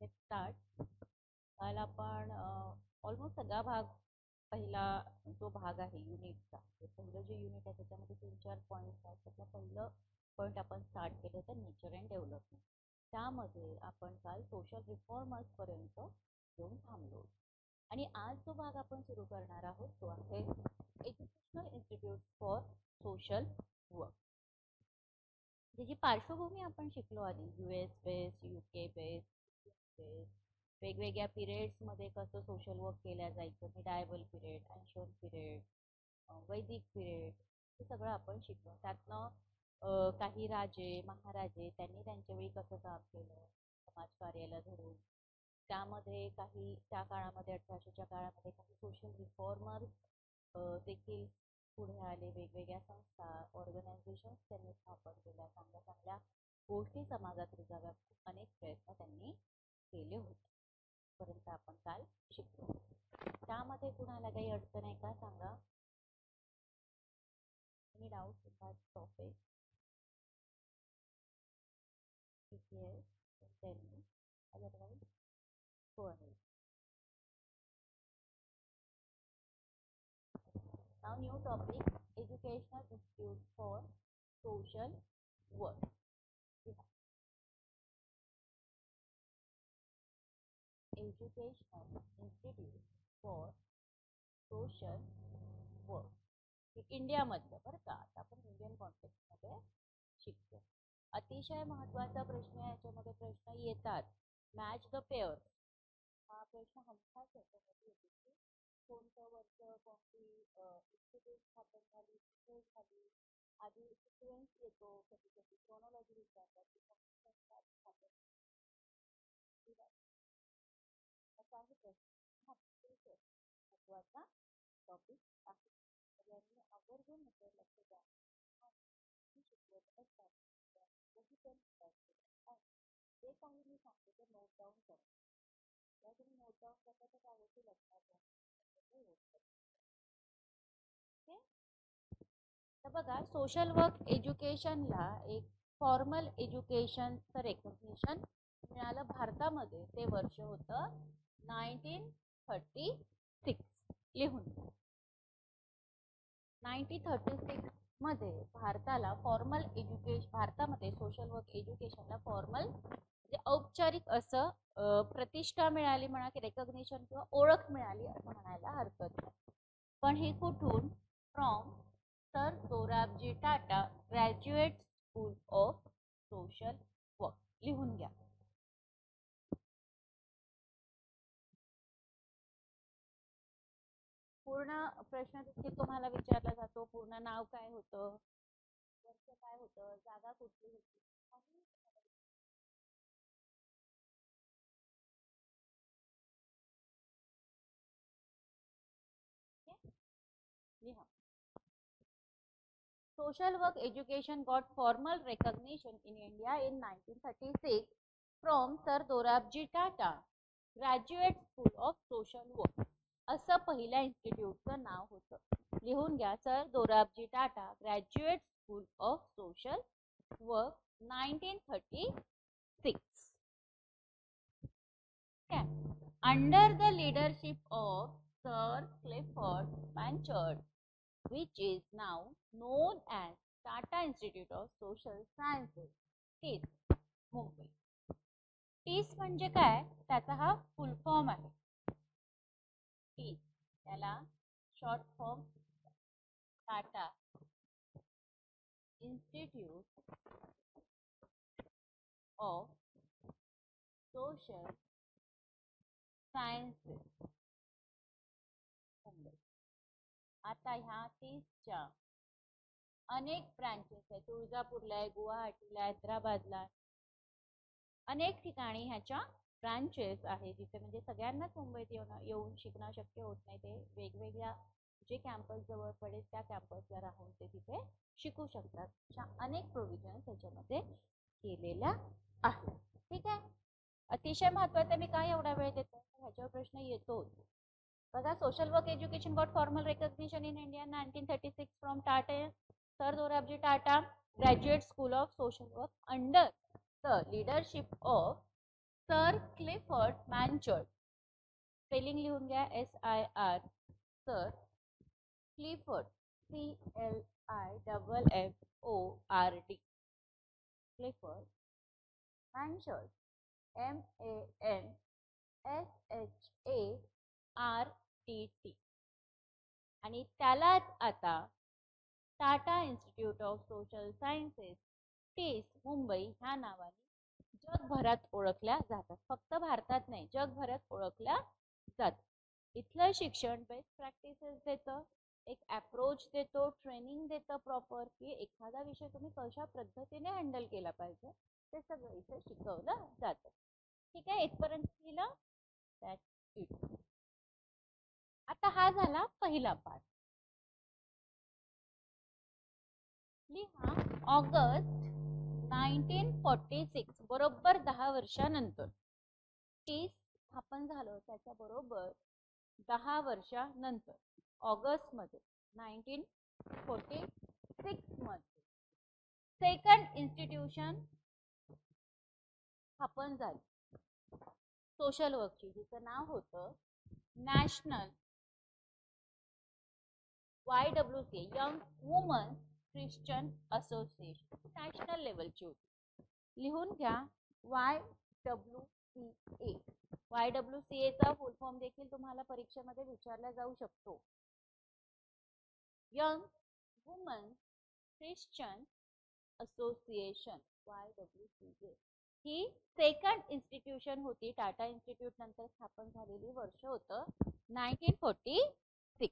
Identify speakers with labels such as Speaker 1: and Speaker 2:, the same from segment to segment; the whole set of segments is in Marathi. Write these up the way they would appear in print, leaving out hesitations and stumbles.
Speaker 1: Let's start. काल आपण ऑलमोस्ट सगळा भाग पहिला जो भाग आहे युनिटचा, पहिलं जे युनिट आहे त्याच्यामध्ये 3-4 पॉईंट्स आहेत. त्यातलं पहिलं पॉईंट आपण स्टार्ट केलं होतं नेचर अँड डेव्हलपमेंट. त्यामध्ये आपण काल सोशल रिफॉर्मर्स पर्यंत येऊन थांबलो आणि आज जो भाग आपण सुरू करणार आहोत तो आहे educational institute for social work. त्याची पार्श्वभूमी आपण शिकलो आधी, US बेस्ड, UK बेस्ड, वेगवेगळ्या पिरियड्समध्ये कसं सोशल वर्क केल्या जायचं, मिडायवल पिरियड, अँशियन पिरियड, वैदिक पिरियड, हे सगळं आपण शिकलो. त्यातनं काही राजे महाराजे त्यांनी त्यांच्या वेळी कसं काम केलं समाजकार्याला धरून. त्यामध्ये काही त्या काळामध्ये 1800च्या काळामध्ये काही सोशल रिफॉर्मर्स देखील पुढे आले. वेगवेगळ्या संस्था ऑर्गनायझेशन्स त्यांनी स्थापन केल्या. चांगल्या चांगल्या गोष्टी समाजात रुजाव्या अनेक प्रयत्न त्यांनी केले होते पर्यंत आपण काल शिकलो. त्यामध्ये कुणाला काही अडचण आहे का सांगा. Any doubt in that topic? yes, tell me. Otherwise, go ahead. Now new topic, educational institute for social work. Educational institute for social work. इंडियामधलं बरं का, आता आपण इंडियन कॉन्टेक्स्टमध्ये शिकतो. अतिशय महत्त्वाचा प्रश्न याच्यामध्ये प्रश्न येतात. Match the pair. हा प्रश्न हमखास याच्यामध्ये येतो की कोणतं वर्ष, कोणती इन्स्टिट्यूट स्थापन झाली, कुठे झाली, आधी सिक्वेन्स येतो, कधी कधी क्रोनॉलॉजी विचारतात की स्थापन असा आहे प्रश्न. महत्त्वाचा टॉपिक आहे. सगळ्यांनी आवर्जून मध्ये लक्ष द्या. शिकवत असतात जे काही मी सांगते ते नोट डाऊन करा. या तुम्ही नोट डाऊन करता तर त्या गोष्टी लक्षात ओके. तर बघा, सोशल वर्क एज्युकेशनला एक फॉर्मल एज्युकेशनचं रेकग्निशन मिळालं भारतामध्ये. ते वर्ष होतं 1936. लिहून 1936 मध्ये भारताला फॉर्मल एज्युकेशन, भारतामध्ये सोशल वर्क एज्युकेशनला फॉर्मल म्हणजे औपचारिक असं प्रतिष्ठा मिळाली म्हणा की रेकग्निशन किंवा ओळख मिळाली असं म्हणायला हरकत नाही. पण ही कुठून? From sir Dorabji Tata graduate school of social work. लिहून घ्या. पूर्ण प्रश्न तुम्हाला विचारला जातो. पूर्ण नाव काय होतं, वर्ष काय होतं, जागा कुठली होती, लिहा. Social work education got formal recognition in India in 1936 from Sir Dorabji Tata Graduate School of Social Work. असं पहिल्या इन्स्टिट्यूटचं नाव होतं. लिहून घ्या. Sir Dorabji Tata graduate school of social work 1936. Under the leadership of sir Clifford Manshardt, which is now known as Tata Institute of Social Sciences, TISS, Mumbai. TISS म्हणजे काय? त्याचा हा फुल फॉर्म आहे. TISS त्याला short form Tata institute of social sciences Mumbai. आता ह्या 30च्या अनेक ब्रांचेस आहेत. तुळजापूरला आहे, गुवाहाटीला, हैदराबादला, अनेक ठिकाणी ह्याच्या ब्रांचेस आहे जिथे म्हणजे सगळ्यांनाच मुंबईत येऊन शिकणं शक्य होत नाही. ते वेगवेगळ्या जे कॅम्पस जवळ पडेल त्या कॅम्पसला राहून ते तिथे शिकू शकतात. अशा अनेक प्रोव्हिजन्स ह्याच्यामध्ये केलेल्या आहेत. ठीक आहे. अतिशय महत्त्वाचं. मी काय एवढा वेळ देतो, ह्याच्यावर प्रश्न येतोच. बघा, social work education got formal recognition in India 1936 from Tata sir Dorabji Tata graduate school of social work under the leadership of sir Clifford Manshardt, spelling लिहून घ्या SIR, sir Clifford CLIFFORD, Clifford Manshardt MANSHARTT, आणि त्यालाच आता Tata institute of social sciences TISS Mumbai ह्या नावाने जगभरात ओळखल्या जातात. फक्त भारतात नाही, जगभरात ओळखल्या जातात. इथलं शिक्षण बेस्ट प्रॅक्टिसेस देतं, एक अप्रोच देतो, ट्रेनिंग देतं प्रॉपर, की एखादा विषय तुम्ही कशा पद्धतीने हँडल केला पाहिजे ते सगळं इथे शिकवलं जातं. ठीक आहे, इथपर्यंत लिहिलं. That's it. आता हा झाला पहिला पार्ट. लिहा ऑगस्ट 1946, बरोबर 10 वर्षानंतर. टीस स्थापन झालं त्याच्या बरोबर 10 वर्षानंतर ऑगस्ट मध्ये 1946 मध्ये सेकंड इन्स्टिट्यूशन स्थापन झाली सोशल वर्कची, जिचं नाव होतं national YWCA, young woman Christian association. National लेवलची होती. लिहून घ्या YWCA. YWCA चा फुल फॉर्म देखील तुम्हाला परीक्षेमध्ये विचारला जाऊ शकतो. Young woman Christian association, YWCA. ही सेकंड इन्स्टिट्यूशन होती. टाटा इन्स्टिट्यूट नंतर स्थापन झालेली वर्ष होतं 1946.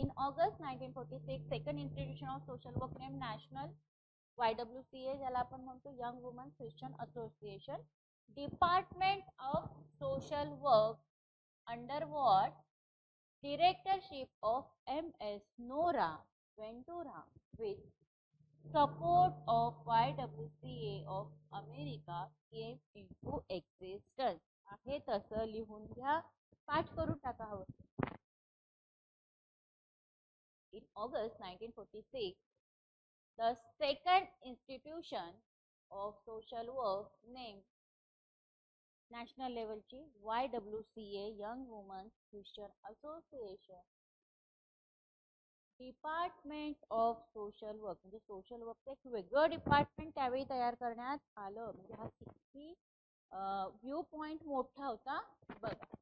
Speaker 1: In August 1946, second institution of social work named National YWCA, ज्याला आपण म्हणतो young woman Christian association, department of social work under what? Directorship of MS Nora Ventura with support of YWCA of America came into existence. आहे तसं लिहून घ्या, पाठ करून टाका हवं. In August 1946, the second institution of social work named national levelची YWCA, Young Women's Christian Association, department of social work, म्हणजे सोशल वर्कचं एक वेगळं डिपार्टमेंट त्यावेळी तयार करण्यात आलं. म्हणजे हा किती व्ह्यू पॉइंट मोठा होता बघा.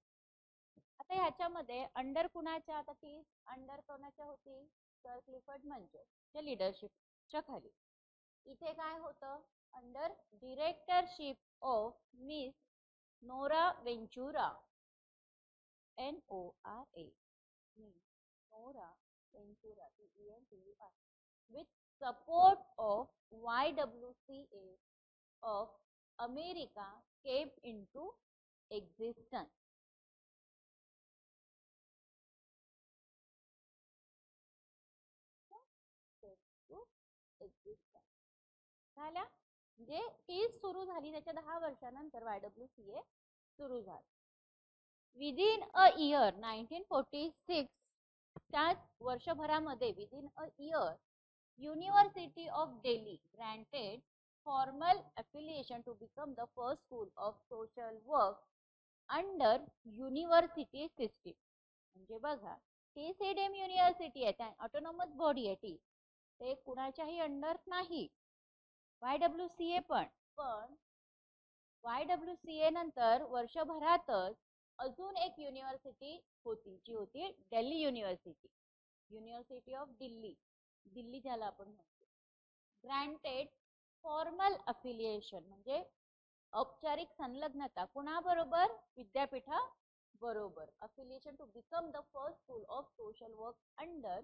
Speaker 1: आता ह्याच्यामध्ये अंडर कुणाच्या, आता ती अंडर कोणाच्या होती? सर क्लिफर्ड मॅनचर्डच्या लिडरशिपच्या खाली. इथे काय होतं? अंडर डिरेक्टरशिप ऑफ मिस नोरा वेंचुरा, NORA, नोरा Ventura, VENTURA, with support of YWCA of America came into existence. झाल्या, म्हणजे टीज सुरू झाली त्याच्या 10 वर्षानंतर YWCA सुरू झाली. विदिन अ इयर 1946, त्याच वर्षभरामध्ये within a year university of Delhi granted formal affiliation to become the first school of social work under university system. म्हणजे बघा, टी सीडीएम युनिव्हर्सिटी आहे, त्या ऑटोनॉमस बॉडी आहे टी, ते कुणाच्याही अंडर नाही. YWCA पण YWCA नंतर वर्षभरातच अजून एक युनिव्हर्सिटी होती, जी होती Delhi university, university of Delhi, Delhi ज्याला आपण म्हणतो. ग्रँटेड फॉर्मल अफिलिएशन म्हणजे औपचारिक संलग्नता कुणाबरोबर? विद्यापीठा बरोबर. Affiliation to become the first school of social work under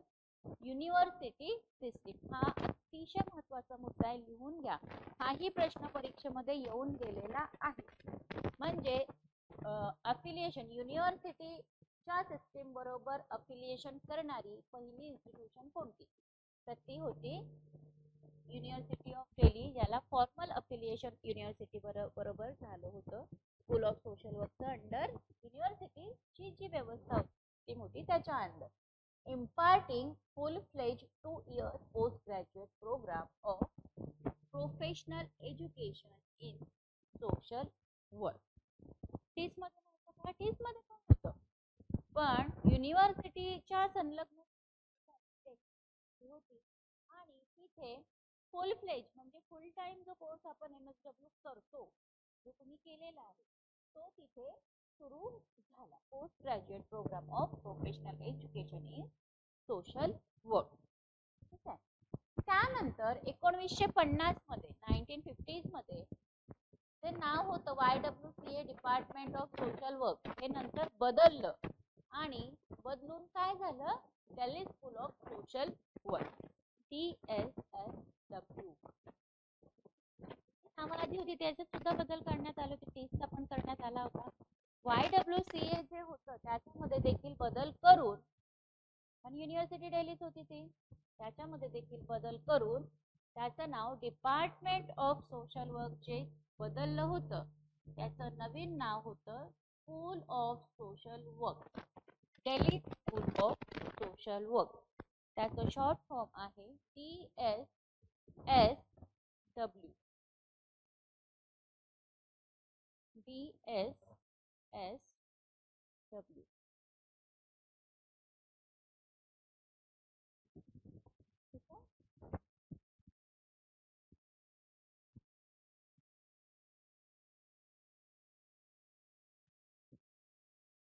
Speaker 1: university system. हा अतिशय महत्वाचा मुद्दा आहे, लिहून घ्या. हाही प्रश्न परीक्षेमध्ये येऊन गेलेला आहे. म्हणजे अफिलिएशन युनिव्हर्सिटीच्या सिस्टीम बरोबर अफिलिएशन करणारी पहिली इन्स्टिट्यूशन कोणती? तर ती होती युनिव्हर्सिटी ऑफ दिल्ली, ज्याला फॉर्मल अफिलिएशन युनिव्हर्सिटी बरोबर झालं होतं. स्कूल ऑफ सोशल वर्कचं अंडर युनिव्हर्सिटीची जी व्यवस्था होती ती मोठी. होती त्याच्या under. imparting full-fledged 2 years postgraduate program of professional education in social work. टीस मध्ये नव्हतं का? टीस मध्ये पण होतं, पण युनिव्हर्सिटीच्या संलग्न होती आणि तिथे फुल फ्लेज म्हणजे फुल टाइम जो कोर्स आपण MSW करतो, जो तुम्ही केलेला आहे, तो तिथे सुरू झाला. Post graduate programme of professional education in social work. ठीक आहे. त्यानंतर 1950 मध्ये 1950s मध्ये ते नाव होतं YWCA department of social work. हे नंतर बदललं आणि बदलून काय झालं, Delhi school of social work, DSSW. नावाला आधी होती त्याच्यात सुद्धा बदल करण्यात आले होते, टीसचा पण करण्यात आला होता. YWCA जे होतं त्याच्यामध्ये देखील बदल करून, आणि युनिव्हर्सिटी दिल्लीच होती ती, त्याच्यामध्ये देखील बदल करून त्याचं नाव डिपार्टमेंट ऑफ सोशल वर्क जे बदललं होतं त्याचं नवीन नाव होतं school of social work, Delhi school of social work. त्याचं शॉर्ट फॉर्म आहे DSSW. DSSW.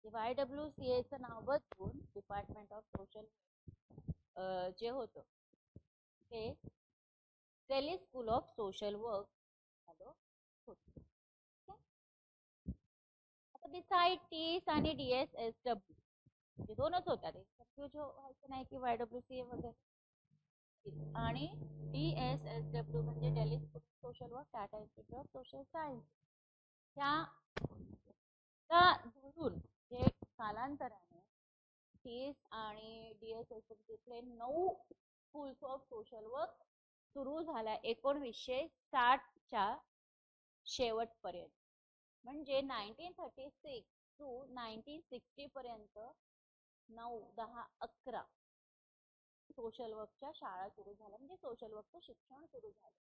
Speaker 1: YWCAचं नाव बदलून डिपार्टमेंट ऑफ सोशल जे होतं ते Delhi school of social work झालं होतं. आता बिसाइड टीस आणि DSSW हे दोनच होतात, कन्फ्युज व्हायचं नाही की YWCA वगैरे. आणि DSSW म्हणजे Delhi school of social work, Tata institute of social science. त्या धरून जे कालांतराने टीस आणि DSSW 9 schools of social work सुरू झाल्या 1960च्या शेवटपर्यंत. म्हणजे 1936 टू 1960 पर्यंत 9, 10, 11 सोशल वर्कच्या शाळा सुरू झाल्या, म्हणजे सोशल वर्कचं शिक्षण सुरू झालं,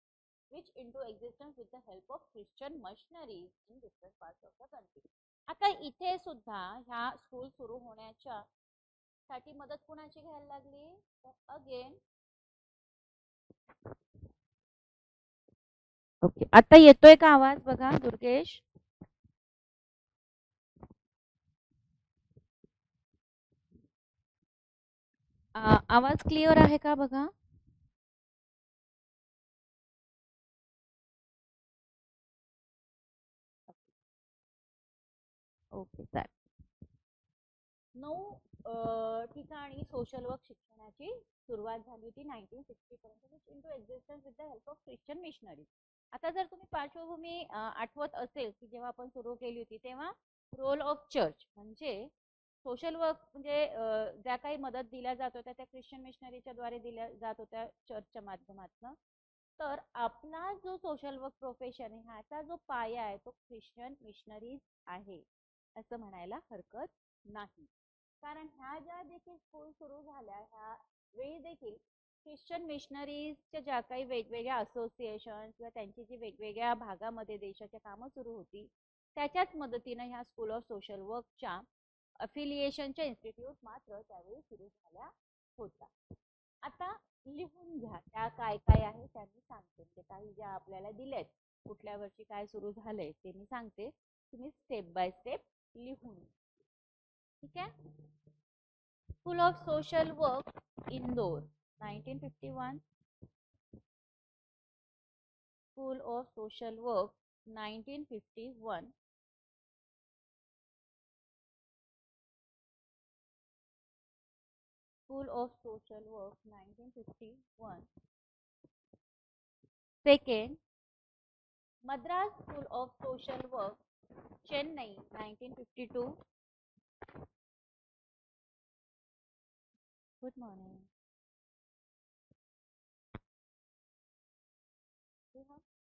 Speaker 1: which into existence with the help of Christian missionaries in different parts of the country. आता इथे सुद्धा ह्या स्कूल सुरू होण्याच्या साठी मदत कोणाची घ्यायला लागली, तर अगेन ओके. आता येतोय का आवाज बघा दुर्गेश? आवाज क्लिअर आहे का बघा? ओके चालेल. 9 ठिकाणी सोशल वर्क शिक्षणाची सुरुवात झाली होती 1960 पर्यंत, into existence with the help of Christian missionary. आता जर तुम्ही पार्श्वभूमी आठवत असेल की जेव्हा आपण सुरू केली होती तेव्हा रोल ऑफ चर्च म्हणजे सोशल वर्क म्हणजे ज्या काही मदत दिल्या जात होत्या त्या ख्रिश्चन मिशनरीच्या द्वारे दिल्या जात होत्या चर्चच्या माध्यमातून. तर आपला जो सोशल वर्क प्रोफेशन आहे ह्याचा जो पाया आहे तो ख्रिश्चन मिशनरीज आहे असं म्हणायला हरकत नाही. कारण ह्या ज्या देखील स्कूल सुरू झाल्या ह्या वेळी देखील ख्रिश्चन मिशनरीजच्या ज्या काही वेगवेगळ्या असोसिएशन किंवा त्यांची जी वेगवेगळ्या भागामध्ये देशाच्या कामं सुरू होती त्याच्याच मदतीने ह्या स्कूल ऑफ सोशल वर्कच्या अफिलिएशनच्या इन्स्टिट्यूट मात्र त्यावेळी सुरू झाल्या होत्या. आता लिहून घ्या त्या काय काय आहे त्या मी सांगते, म्हणजे काही ज्या आपल्याला दिल्यात कुठल्या वर्षी काय सुरू झालंय ते मी सांगते, तुम्ही स्टेप बाय स्टेप लिहून. ठीक आहे. School of social work Indore 1951, school of social work 1951, school of social work 1951. Second, Madras school of social work Chennai 1952. Good morning.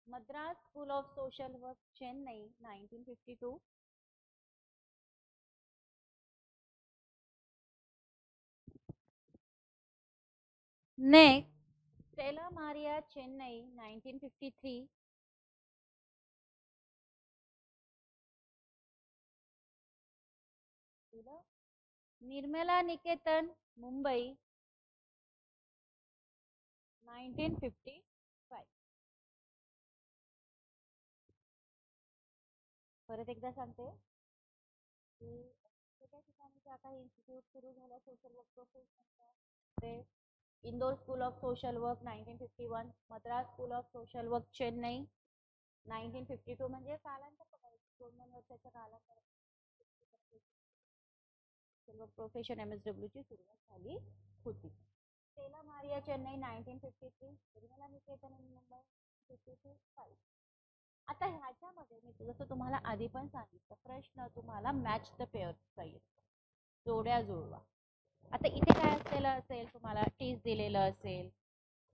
Speaker 1: Madras school of social work Chennai 1952. Next, Stella Maria, Chennai, 1953. Nirmala Niketan, Mumbai, 1955. परत एकदा सांगते की त्या ठिकाणी ज्या काही इन्स्टिट्यूट सुरू झाल्या सोशल वर्क प्रोफेशनच्या, ते Indore school of social work 1951, Madras school of social work Chennai 1952. म्हणजे कालांतर बघायचं, 2-2 वर्षाच्या कालांतर सोशल वर्क प्रोफेशन MSW ची सुरुवात झाली होती. Stella Maria, Chennai 1953, Nirmala Niketan Mumbai 1955. आता ह्याच्यामध्ये मी जसं तुम्हाला आधी पण सांगितलं, प्रश्न तुम्हाला मॅच द पेअर्सचा येतो, जोड्या जुळवा. आता इथे काय असलेलं असेल, तुम्हाला टीज दिलेलं असेल,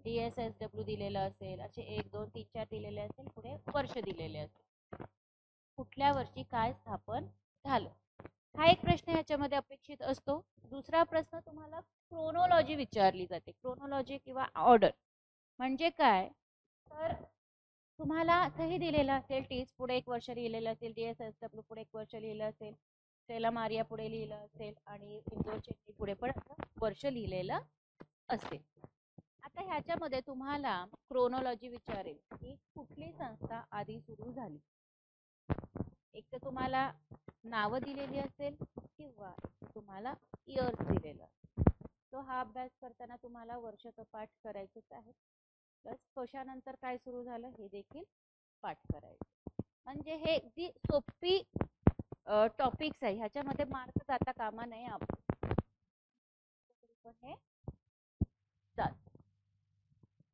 Speaker 1: DSSW दिलेलं असेल, असे 1 2 3 4 दिलेले असेल, पुढे वर्ष दिलेले असेल, कुठल्या वर्षी काय स्थापन झालं, हा एक प्रश्न ह्याच्यामध्ये अपेक्षित असतो. दुसरा प्रश्न तुम्हाला क्रोनॉलॉजी विचारली जाते. क्रोनॉलॉजी किंवा ऑर्डर म्हणजे काय, तर तुम्हाला असंही दिलेलं असेल, टीज पुढे 1 वर्ष लिहिलेलं असेल, DSSW पुढे 1 वर्ष लिहिलं असेल, स्टेला मारिया पुढे लिहिलं असेल आणि इंदोर चेन्नई पुढे पण असं वर्ष लिहिलेलं असेल. आता ह्याच्यामध्ये तुम्हाला क्रोनॉलॉजी विचारेल की कुठली संस्था आधी सुरू झाली. एक तर तुम्हाला नावं दिलेली असेल किंवा तुम्हाला इयर्स दिलेलं. तो हा अभ्यास करताना तुम्हाला वर्ष तर पाठ करायचेच आहे, प्लस कशानंतर काय सुरू झालं हे देखील पाठ करायचं. म्हणजे हे अगदी सोपी टॉपिक्स आहे, ह्याच्यामध्ये मार्क जाता कामा नये आपण, पण हे चाल.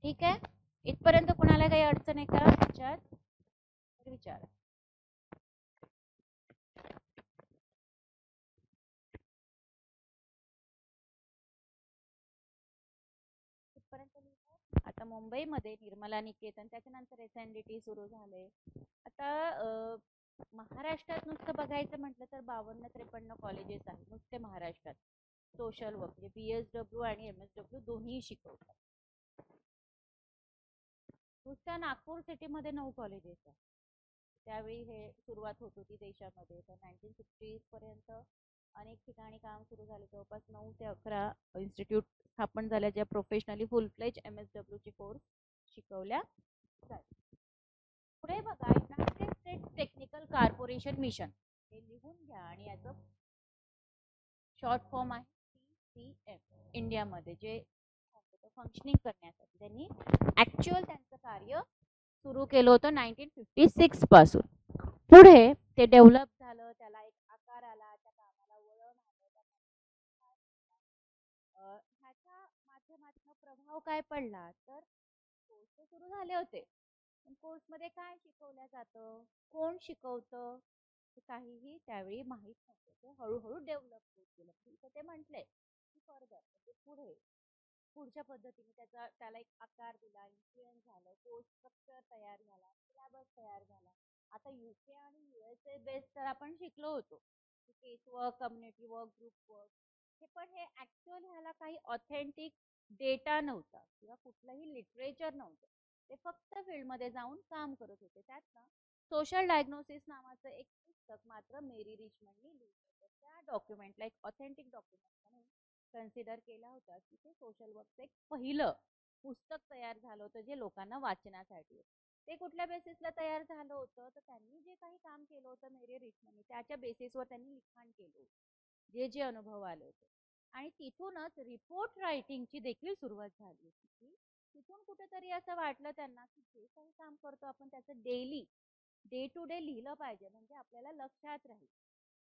Speaker 1: ठीक आहे, इथपर्यंत कुणाला काही अडचण आहे का ह्याच्यात, तर विचारा. आता मुंबईमध्ये निर्मला निकेतन, त्याच्यानंतर SNDT सुरू झाले. आता महाराष्ट्रात नुसतं बघायचं म्हटलं तर 52-53 कॉलेजेस आहेत नुसते महाराष्ट्रात सोशल वर्क, म्हणजे BSW आणि MSW दोन्ही शिकवतात. नुसत्या नागपूर सिटीमध्ये 9 कॉलेजेस आहेत. त्यावेळी हे सुरुवात होत होती देशामध्ये, तर 1960 पर्यंत अनेक ठिकाणी काम सुरू झाले. जवळपास 9 ते 11 इन्स्टिट्यूट स्थापन झाल्या, ज्या प्रोफेशनली फुल फ्लेज MSW चे कोर्स शिकवल्या जातात. पुढे बघा, United states technical corporation mission, हे लिहून घ्या आणि याचं शॉर्ट फॉर्म आहे CCM. इंडियामध्ये जे फंक्शनिंग करण्यासाठी त्यांनी ऍक्च्युअल त्यांचं कार्य सुरू केलं होतं 1956 पासून. पुढे ते डेव्हलप झालं, त्याला एक आकार आला, त्या कामाला वळण आलं. ह्याच्या माध्यमातून प्रभाव काय पडला, तर कोर्स सुरू झाले होते, पण कोर्समध्ये काय शिकवलं जातं, कोण शिकवतं, हे काहीही त्यावेळी माहीत नव्हतं. ते हळूहळू डेव्हलप होत गेलं. इथं ते म्हटलंय की फर्दर म्हणजे पुढे पुढच्या पद्धतीने त्याला एक आकार दिला, इन्फ्लुएन्स झालं, कोर्स स्ट्रक्चर तयार झाला, सिलेबस तयार झाला. आता UK आणि USA बेस तर आपण शिकलो होतो, case work, community work, group work, हे पण हे ऍक्च्युअल ह्याला काही ऑथेंटिक डेटा नव्हता किंवा कुठलंही लिटरेचर नव्हतं. ते फक्त फील्डमध्ये जाऊन काम करत होते. त्यात ना सोशल डायग्नोसिस नावाचं एक पुस्तक मात्र मेरी रिचमंडनी लिहिलं होतं. त्या डॉक्युमेंटला एक ऑथेंटिक डॉक्युमेंट म्हणून कन्सिडर केला होता की ते सोशल वर्कचं एक पहिलं पुस्तक तयार झालं होतं जे लोकांना वाचण्यासाठी. ते कुठल्या बेसिसला तयार झालं होतं, तर त्यांनी जे काही काम केलं होतं मेरी रिचमंडनी, त्याच्या बेसिसवर त्यांनी लिखाण केलं होतं, जे जे अनुभव आले होते. आणि तिथूनच रिपोर्ट रायटिंगची देखील सुरुवात झाली होती. तिथून कुठेतरी असं वाटलं त्यांना की जे काही काम करतो आपण त्याचं डेली डे टू डे लिहिलं पाहिजे, म्हणजे आपल्याला लक्षात राहील,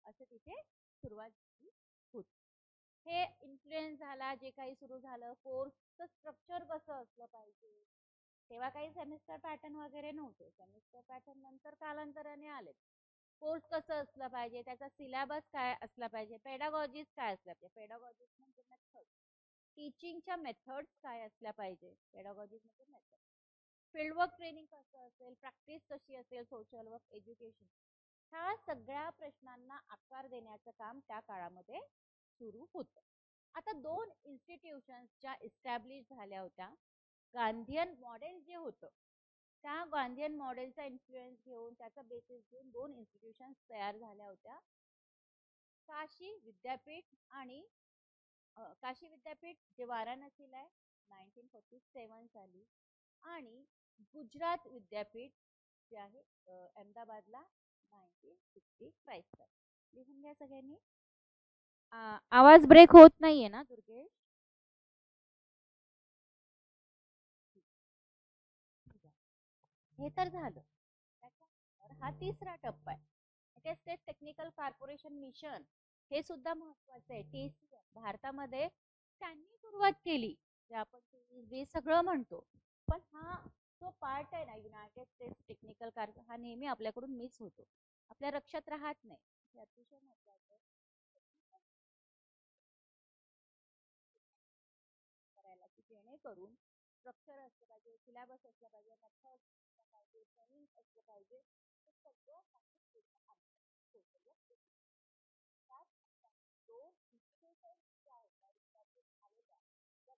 Speaker 1: असं तिथे सुरुवात झाली होती. हे इन्फ्लुएन्स झाला, जे काही सुरू झालं, कोर्सचं स्ट्रक्चर कसं असलं पाहिजे. तेव्हा काही सेमिस्टर पॅटर्न वगैरे नव्हते, सेमिस्टर पॅटर्न नंतर कालांतराने आले. कोर्स कसं असलं पाहिजे, त्याचा सिलेबस काय असला पाहिजे, पेडागॉजीज काय असल्या पाहिजे, पेडागॉजीज म्हणजे मेथड, टीचिंगच्या मेथड्स काय असल्या पाहिजे, पेडागॉजीज म्हणजे मेथड, फील्डवर्क ट्रेनिंग कसं असेल, प्रॅक्टिस कशी असेल, सोशल वर्क एज्युकेशन, ह्या सगळ्या प्रश्नांना आकार देण्याचं काम त्या काळामध्ये सुरू होतं. आता दोन इन्स्टिट्यूशन्स ज्या इस्टॅब्लिश झाल्या होत्या, गांधीयन मॉडेल जे होतं त्या गांधीयन मॉडेलचा इन्फ्लुएन्स घेऊन त्याचा बेसिस घेऊन दोन इन्स्टिट्यूशन्स तयार झाल्या होत्या, काशी विद्यापीठ आणि काशी विद्यापीठ जे वाराणसीला आहे 1947 साली, आणि गुजरात विद्यापीठ जे आहे अहमदाबादला 1965 साली. लिहून घ्या सगळ्यांनी. आवाज ब्रेक होत नाहीये ना दुर्गेश? हे तर झालं. त्याच्यानंतर हा तिसरा टप्पा आहे, स्टेट टेक्निकल कॉर्पोरेशन मिशन. हे सुद्धा महत्वाचं आहे. TCM भारतामध्ये त्यांनी सुरुवात केली, जे आपण ते सगळं म्हणतो. पण हा जो पार्ट आहे ना युनायटेड स्टेट्स टेक्निकल कॉर्पोरेशन, हा नेहमी आपल्याकडून मिस होतो, आपल्या लक्षात राहत नाही. हे अतिशय महत्वाचं आहे करायला, की जेणेकरून स्ट्रक्चर असलं पाहिजे, सिलेबस असलं पाहिजे, मेथड असलं पाहिजे, ट्रेनिंग असलं पाहिजे, हे सगळं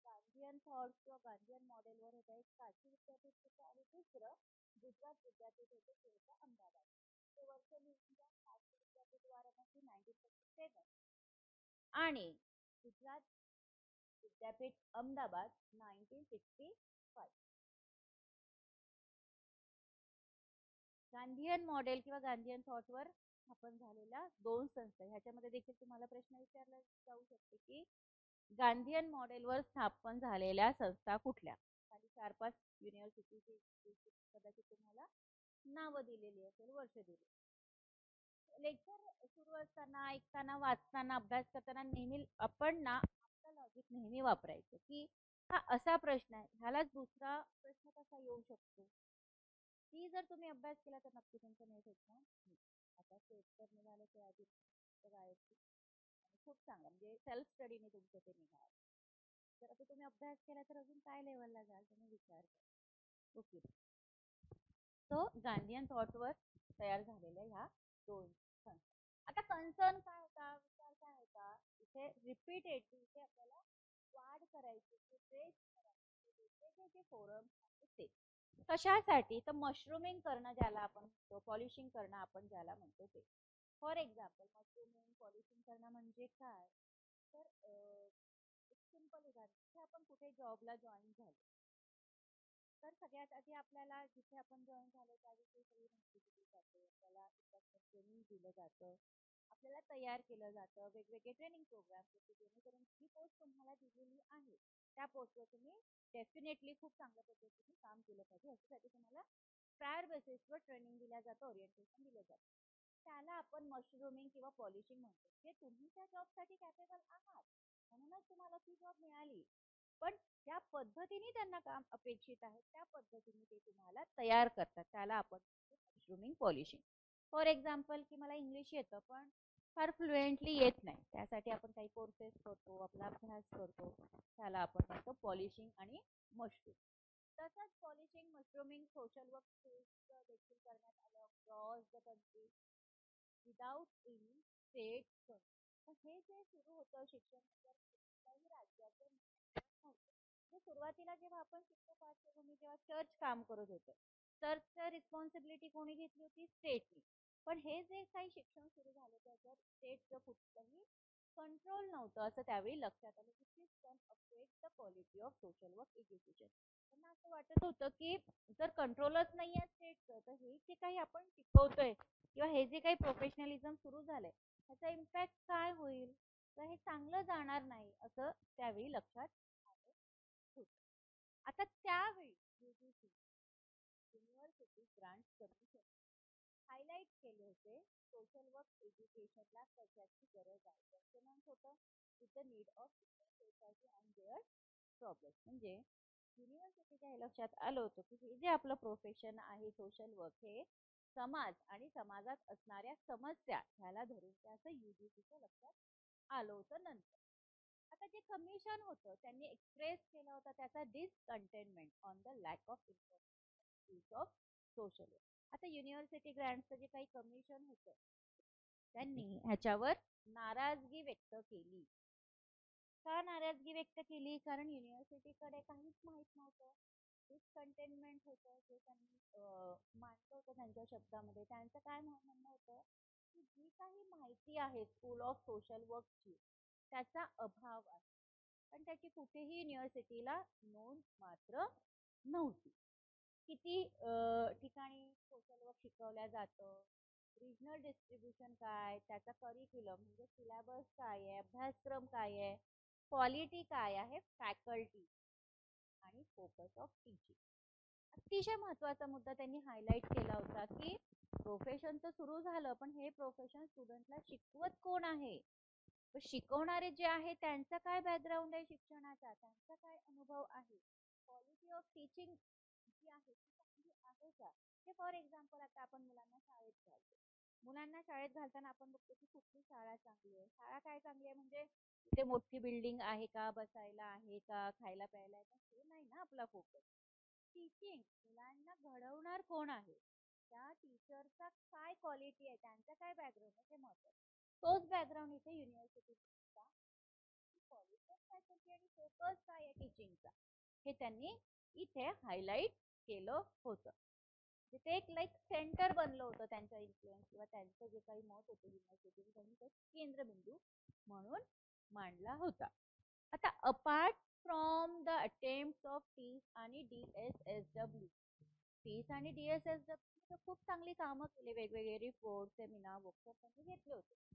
Speaker 1: गांधीयन थॉट किंवा गांधीयन मॉडेलवर होता. एक काशी विद्यापीठ होतं आणि दुसरं गुजरात विद्यापीठ होतं, ते होतं अहमदाबाद. ते वर्ष लिहून घ्या. काशी विद्यापीठ वाराणसी 1947 आणि गुजरात विद्यापीठ अहमदाबाद 1965. गांधीयन मॉडेल किंवा गांधीयन थॉटवर स्थापन झालेल्या दोन संस्था. ह्याच्यामध्ये देखील तुम्हाला प्रश्न विचारला जाऊ शकतो की गांधीयन मॉडेलवर स्थापन झालेल्या संस्था कुठल्या. खाली 4-5 युनिव्हर्सिटीची कदाचित तुम्हाला नावं दिलेली असेल, वर्ष दिले. लेक्चर सुरू असताना, ऐकताना, वाचताना, अभ्यास करताना नेहमी आपण ना आपलं लॉजिक नेहमी वापरायचं, की हा असा प्रश्न आहे, ह्यालाच दुसरा प्रश्न कसा येऊ शकतो. ती जर तुम्ही अभ्यास केला तर नक्की तुमचं नेट एक्झाम. आता पेपर निघाले ते आधी खूप चांगला, म्हणजे सेल्फ स्टडीने तुमचं ते निघाल. जर आता तुम्ही अभ्यास केला तर अजून काय लेवलला जाल तुम्ही विचार करा. ओके, तो गांधीयन थॉटवर तयार झालेल्या ह्या दोन संस्था. आता कन्सर्न काय होता, विचार काय होता, इथे रिपीटेडली इथे आपल्याला वाढ करायची, ट्रेस करायचे जे फोरम ते कशासाठी, तर मशरूमिंग करणं ज्याला आपण म्हणतो, पॉलिशिंग करणं आपण ज्याला म्हणतो ते. फॉर एक्झाम्पल मशरूमिंग पॉलिशिंग करणं म्हणजे काय, तर एक सिंपल उदाहरण, आपण कुठे जॉबला जॉईन झालो तर सगळ्यात आधी आपल्याला जिथे आपण जॉईन झालो त्याविषयी सगळी माहिती दिली जाते, आपल्याला ट्रेनिंग दिलं जातं, आपल्याला तयार केलं जातं, वेगवेगळे ट्रेनिंग प्रोग्राम, जेणेकरून जी पोस्ट तुम्हाला दिलेली आहे त्या पोस्टवर तुम्ही डेफिनेटली खूप चांगल्या पद्धतीने काम केलं पाहिजे. याच्यासाठी तुम्हाला प्रायर बेसिसवर ट्रेनिंग दिलं जातं, ओरिएंटेशन दिलं जातं. त्याला आपण मशरूमिंग किंवा पॉलिशिंग म्हणतो. जे तुम्ही त्या जॉबसाठी कॅपेबल आहात म्हणूनच तुम्हाला ती जॉब मिळाली, पण ज्या पद्धतीने त्यांना काम अपेक्षित आहे त्या पद्धतीने ते तुम्हाला तयार करतात, त्याला आपण मशरूमिंग पॉलिशिंग. फॉर एक्झाम्पल की मला इंग्लिश येतं पण फार फ्लुएंटली येत नाही, त्यासाठी आपण काही कोर्सेस करतो, आपला अभ्यास करतो, त्याला आपण म्हणतो पॉलिशिंग आणि मशरूम. तसंच पॉलिशिंग मशरूमिंग सोशल वर्क देखील करण्यात आलं across the country without any state. हे जे सुरू होतं शिक्षण कुठल्याही राज्याचं नव्हतं. सुरुवातीला जेव्हा आपण शिक्षक पाठवून जेव्हा चर्च काम करत होतं, चर्चचं रिस्पॉन्सिबिलिटी कोणी घेतली होती, स्टेटनी. पण हे जे काही शिक्षण सुरू झालं त्याच्यावर स्टेटचं कुठलंही कंट्रोल नव्हतं, असं त्यावेळी लक्षात आलं. की can affect the quality of social work education. त्यांना असं वाटत होतं की जर कंट्रोलच नाही आहे स्टेटचं, तर हे जे काही आपण शिकवतोय किंवा हे जे काही प्रोफेशनलिझम सुरू झालंय त्याचा इम्पॅक्ट काय होईल, तर हे चांगलं जाणार नाही, असं त्यावेळी लक्षात आलं होतं. आता त्यावेळी UGC university grant commission highlight केले होते सोशल वर्क एज्युकेशनला कशाची गरज आहे. त्यांचं नाव होतं with the need of society and their problem. म्हणजे युनिव्हर्सिटीच्या हे लक्षात आलं होतं की हे जे आपलं प्रोफेशन आहे सोशल वर्क, हे समाज आणि समाजात असणाऱ्या समस्या ह्याला धरून त्याचं युजीसीच्या लक्षात आलं होतं. नंतर आता जे कमिशन होतं त्यांनी एक्सप्रेस केला होता त्याचा discontentment on the lack of information of social work. आता युनिव्हर्सिटी ग्रँटचं जे काही कमिशन होतं त्यांनी ह्याच्यावर नाराजगी व्यक्त केली. का नाराजगी व्यक्त केली? कारण युनिव्हर्सिटीकडे काहीच माहित नव्हतं. डिसकंटेनमेंट होतं जे त्यांनी मांडलं होतं त्यांच्या शब्दामध्ये. त्यांचं काय म्हणणं होतं की जी काही माहिती आहे स्कूल ऑफ सोशल वर्कची त्याचा अभाव आहे. पण त्याची कुठेही युनिव्हर्सिटीला नोंद मात्र नव्हती. किती ठिकाणी सोशल वर्क शिकवल्या जातं, रिजनल डिस्ट्रीब्युशन काय, त्याचा करिक्युलम म्हणजे सिलेबस काय आहे, अभ्यासक्रम काय आहे, क्वालिटी काय आहे, फॅकल्टी आणि फोकस ऑफ टीचिंग. अतिशय महत्वाचा मुद्दा त्यांनी हायलाइट केला होता की प्रोफेशन तर सुरू झालं पण हे प्रोफेशन स्टुडंटला शिकवत कोण आहे, शिकवणारे जे आहे त्यांचा काय बॅकग्राऊंड आहे शिक्षणाचा, त्यांचा काय अनुभव आहे, क्वालिटी ऑफ टीचिंग जी आहे ती चांगली आहे का. हे फॉर एक्झाम्पल आता आपण मुलांना शाळेत घालताना आपण बघतो की कुठली शाळा चांगली आहे. शाळा काय चांगली आहे म्हणजे तिथे मोठी बिल्डिंग आहे का, बसायला आहे का, खायला प्यायला आहे का, हे नाही ना आपला फोकस. टीचिंग मुलांना घडवणार कोण आहे, त्या टीचरचा काय क्वालिटी आहे, त्यांचा काय बॅकग्राऊंड आहे हे महत्वाचं. तोच बॅकग्राऊंड इथे युनिव्हर्सिटीचा क्वालिटी ऑफ फॅकल्टी आणि फोकस काय आहे टीचिंगचा हे त्यांनी इथे हायलाइट केलं होतं. ते एक लाईक सेंटर बनलं होतं त्यांचा इन्फ्लुएन्स किंवा त्यांचं जे काही मत होतं युनिव्हर्सिटी त्यांनी ते केंद्रबिंदू म्हणून मांडला होता. आता apart from the attempt of टीस आणि DSSW, टीस आणि DSSW खूप चांगली कामं केली, वेगवेगळे रिपोर्ट, सेमिनार, वर्कशॉप त्यांनी घेतले होते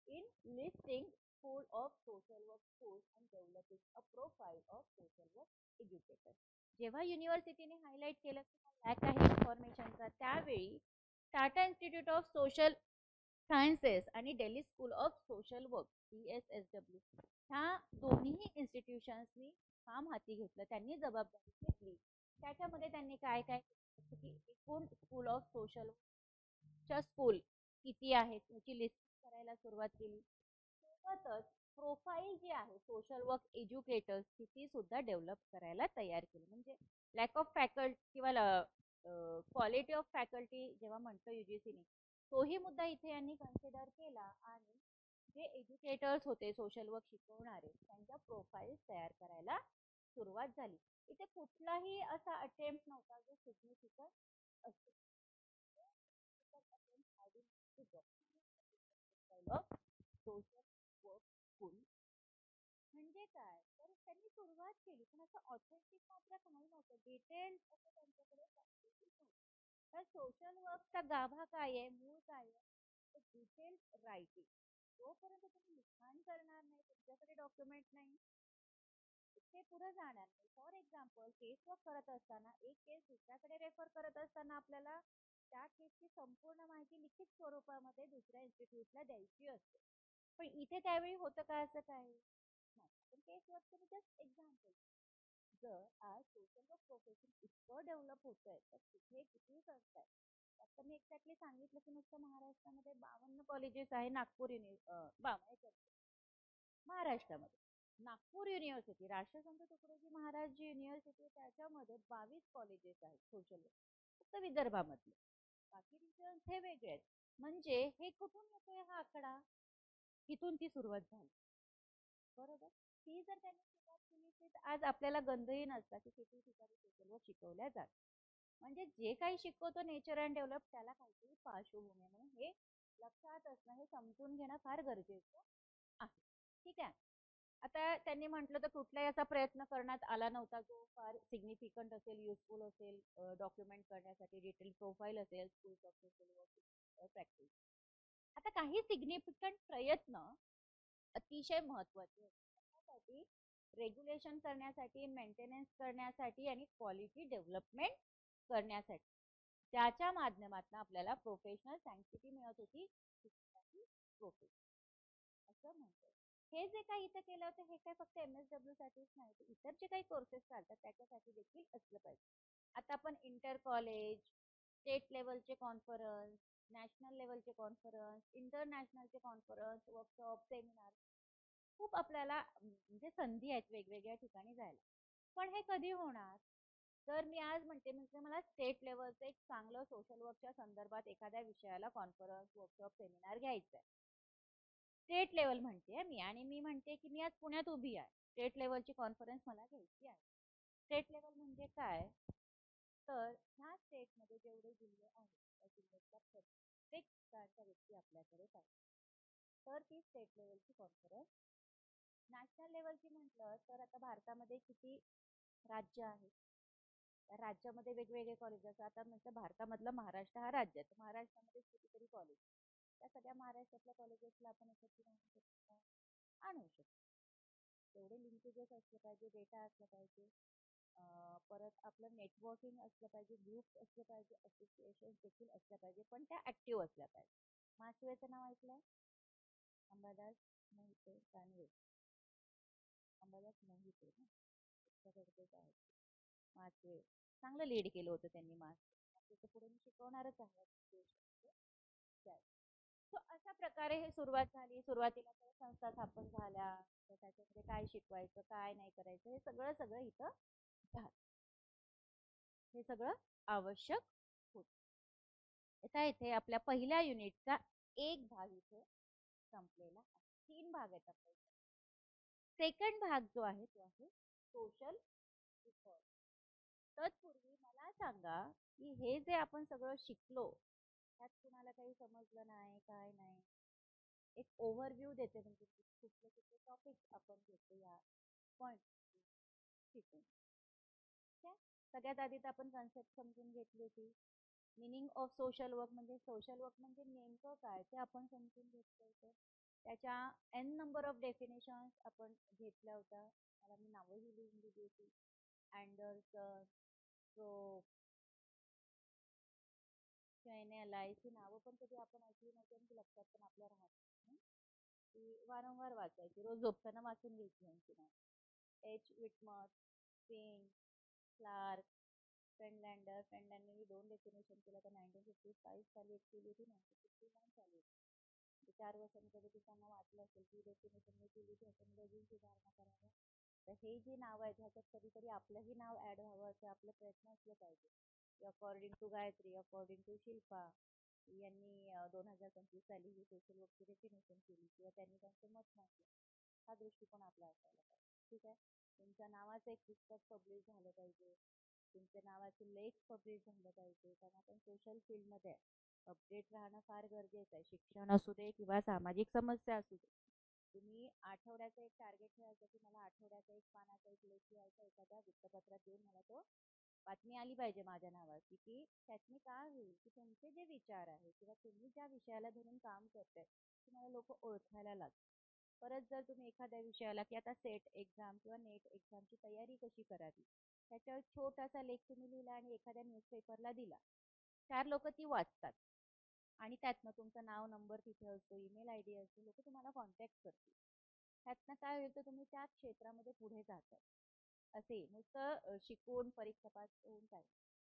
Speaker 1: in listing School of Social Work schools and developing a profile of social work educators. जेव्हा युनिव्हर्सिटीने हायलाइट केलं की लॅक आहे इन्फॉर्मेशनचा, त्यावेळी Tata institute of social sciences आणि Delhi school of social work DSSW ह्या दोन्ही इन्स्टिट्यूशन्सनी काम हाती घेतलं, त्यांनी जबाबदारी घेतली. त्याच्यामध्ये त्यांनी काय काय केलं की एकूण स्कूल ऑफ सोशल च्या स्कूल किती आहेत त्याची लिस्ट करायला सुरुवात केली. सोबतच प्रोफाईल जी आहे सोशल वर्क एज्युकेटर्सची ती सुद्धा डेव्हलप करायला तयार केली. म्हणजे लॅक ऑफ फॅकल्टी किंवा क्वालिटी ऑफ फॅकल्टी जेव्हा म्हणतो युजीसीने, तोही मुद्दा इथे यांनी कन्सिडर केला आणि जे एज्युकेटर्स होते सोशल वर्क शिकवणारे त्यांच्या प्रोफाईल तयार करायला सुरुवात झाली. इथे कुठलाही असा अटेम्प्ट नव्हता जो सिग्निफिकंट असतो. सोशल वर्क स्कूल म्हणजे काय, तर त्यांनी सुरुवात केली पण असं ऑथेंटिक मात्र काही नव्हतं, डिटेल असं त्यांच्याकडे तर सोशल वर्कचा गाभा काय आहे, मूळ काय आहे, डिटेल रायटिंग. जोपर्यंत तुम्ही लिखाण करणार नाही, तुमच्याकडे डॉक्युमेंट नाही, ते पुढे जाणार नाही. फॉर एक्झाम्पल केस वर्क करत असताना एक केस दुसऱ्याकडे रेफर करत असताना आपल्याला त्या केसची संपूर्ण माहिती लिखित स्वरूपामध्ये दुसऱ्या इन्स्टिट्यूटला द्यायची असते. पण इथे त्यावेळी होतं का असं काय नाही. पण केस वर्क जस्ट एक्झाम्पल. जर आज सोशल वर्क प्रोफेशन इतकं डेव्हलप होतंय तर तिथे किती संस्था आहेत. आता मी एक्झॅक्टली सांगितलं की नुसतं महाराष्ट्रामध्ये 52 कॉलेजेस आहे. महाराष्ट्रामध्ये नागपूर युनिव्हर्सिटी, राष्ट्रसंत तुकडोजी महाराज जी युनिव्हर्सिटी त्याच्यामध्ये 22 कॉलेजेस आहेत सोशल वर्क, फक्त विदर्भामधले. बाकी रिजन्स हे वेगळे आहेत. म्हणजे हे कुठून येतोय हा आकडा, इथून ती सुरुवात झाली. बरोबर. ती जर त्यांनी सुरुवात केली तर आज आपल्याला गंधही नसता की किती ठिकाणी सोशल वर्क शिकवल्या जात. म्हणजे जे काही शिकवतो नेचर अँड डेव्हलप त्याला काहीतरी पार्श्वभूमी म्हणून हे लक्षात असणं, हे समजून घेणं फार गरजेचं आहे. ठीक आहे. आता त्यांनी म्हटलं तर कुठलाही असा प्रयत्न करण्यात आला नव्हता जो फार सिग्निफिकंट असेल, युजफुल असेल, डॉक्युमेंट करण्यासाठी डिटेल प्रोफाईल असेल schools of social work practice. आता काही सिग्निफिकंट प्रयत्न अतिशय महत्वाचे त्यासाठी रेग्युलेशन करण्यासाठी, मेंटेनन्स करण्यासाठी आणि क्वालिटी डेव्हलपमेंट करण्यासाठी त्याच्या माध्यमातून आपल्याला प्रोफेशनल सँक्टिटी मिळत होती. प्रोफेशन असं म्हणतो. हे जे काही इथं केलं होतं हे काय फक्त MSW साठीच नाही, इतर जे काही कोर्सेस चालतात त्याच्यासाठी देखील असलं पाहिजे. आता आपण इंटर कॉलेज, स्टेट लेवलचे कॉन्फरन्स, नॅशनल लेवलचे कॉन्फरन्स, इंटरनॅशनलचे कॉन्फरन्स, वर्कशॉप, सेमिनार खूप आपल्याला म्हणजे संधी आहेत वेगवेगळ्या ठिकाणी जायला. पण हे कधी होणार, तर मी आज म्हणते म्हणजे मला स्टेट लेवलचं एक चांगलं सोशल वर्कच्या संदर्भात एखाद्या विषयाला कॉन्फरन्स, वर्कशॉप, सेमिनार घ्यायचं आहे. स्टेट लेवल म्हणते मी, आणि मी म्हणते की मी आज पुण्यात उभी आहे. स्टेट लेवलची कॉन्फरन्स मला घ्यायची आहे. स्टेट लेवल म्हणजे काय, तर ह्या स्टेटमध्ये जेवढे जिल्हे आहेत त्या जिल्ह्यातल्या प्रत्येक ठिकाणच्या व्यक्ती आपल्याकडे पाहिजे, तर ती स्टेट लेवलची कॉन्फरन्स. नॅशनल लेवलची म्हटलं तर आता भारतामध्ये किती राज्य आहेत, त्या राज्यामध्ये वेगवेगळे कॉलेजेस. आता म्हटलं भारतामधलं महाराष्ट्र हा राज्य आहे, तर महाराष्ट्रामध्ये कितीतरी कॉलेज, त्या सगळ्या महाराष्ट्रातल्या कॉलेजेसला आपण एकत्र आणू शकतो. तेवढे लिंकेजेस असले पाहिजे, डेटा असला पाहिजे, परत आपलं नेटवर्किंग असलं पाहिजे, ग्रुप असले पाहिजे, असोसिएशन देखील असल्या पाहिजे, पण त्या ऍक्टिव्ह असल्या पाहिजे. मासवेचं नाव ऐकलंय? अंबादास मोहिते कानवे. अंबादास मोहिते ना, त्याच्याकडचेच आहेत मासवे. चांगलं लीड केलं होतं त्यांनी मासवे. पुढे मी शिकवणारच आहे. सो अशा प्रकारे हे सुरुवात झाली. सुरुवातीला संस्था स्थापन झाल्या, तर त्याच्यामध्ये काय शिकवायचं, काय नाही करायचं, हे सगळं सगळं इथं झालं. हे सगळं आवश्यक होत. आता इथे आपल्या पहिल्या युनिटचा एक भाग इथे संपलेला आहे. 3 भाग आहेत आपल्या. सेकंड भाग जो आहे तो आहे सोशल रिफॉर्म. तत्पूर्वी मला सांगा की हे जे आपण सगळं शिकलो त्यात कुणाला काही समजलं नाही, काय नाही, एक ओव्हरव्ह्यू देते, म्हणजे कुठले कुठले टॉपिक आपण घेतो या पॉइंट शिकून. सगळ्यात आधी तर आपण कन्सेप्ट समजून घेतली होती. मिनिंग ऑफ सोशल वर्क म्हणजे सोशल वर्क म्हणजे नेमकं काय ते आपण समजून घेतलं होतं. त्याच्या n नंबर ऑफ डेफिनेशन्स आपण घेतल्या होत्या. मला मी नावंही लिहून दिली होती. अँडरसन, स्ट्रोक, चायनेलाइस, ही नावं पण कधी आपण ऐकली नव्हती आणि ती लक्षात पण आपल्या राहत नाही. ती वारंवार वाचायची, रोज झोपताना वाचून घ्यायची यांची नाव. एच विटमॉथ, पेन, क्लार्क, फ्रेंडलँडने 2 डेफिनेशन केलं तर 1955 साली एक केली होती, 1959 साली. 4 वर्षांनी कधी त्यांना वाटलं असेल की डेफिनेशन मी केली होती, ह्याच्यामध्ये अजून सुधारणा कराव्या. तर हे जे नाव आहेत ह्याच्यात कधीतरी आपलंही नाव ऍड व्हावं असे आपले प्रयत्न असले पाहिजे. According to Gayatri, according to Shilpa यांनी 2025 साली ही सोशल वर्कची डेफिनेशन केली, किंवा त्यांनी त्यांचं मत मांडलं. हा दृष्टिकोन आपला असायला पाहिजे. ठीक आहे. तुमच्या नावाचं एक पुस्तक पब्लिश झालं पाहिजे, तुमच्या नावाचे लेख पब्लिश झालं पाहिजे, कारण आपण सोशल फील्डमध्ये अपडेट राहणं फार गरजेचं आहे. शिक्षण असू दे किंवा सामाजिक समस्या असू दे. तुम्ही आठवड्याचं एक टार्गेट ठेवायचं की मला आठवड्याचा एक पानाचा एक लेख लिहायचा, एखाद्या वृत्तपत्रात देऊन मला तो बातमी आली पाहिजे माझ्या नावाची, की त्यातनी काय होईल की तुमचे जे विचार आहे किंवा तुम्ही ज्या विषयाला धरून काम करताय तुम्हाला लोक ओळखायला लागतात. परत जर तुम्ही एखाद्या विषयाला की आता सेट एक्झाम किंवा नेट एक्झामची तयारी कशी करावी त्याच्यावर छोटासा लेख तुम्ही लिहिला आणि एखाद्या न्यूजपेपरला दिला, 4 लोक ती वाचतात आणि त्यातनं तुमचं नाव, नंबर तिथे असतो, ईमेल आयडी असतो, लोक तुम्हाला कॉन्टॅक्ट करतील. त्यातनं काय होईल तर तुम्ही त्या क्षेत्रामध्ये पुढे जातात. असे नुसतं शिकून परीक्षा पास होऊन काय,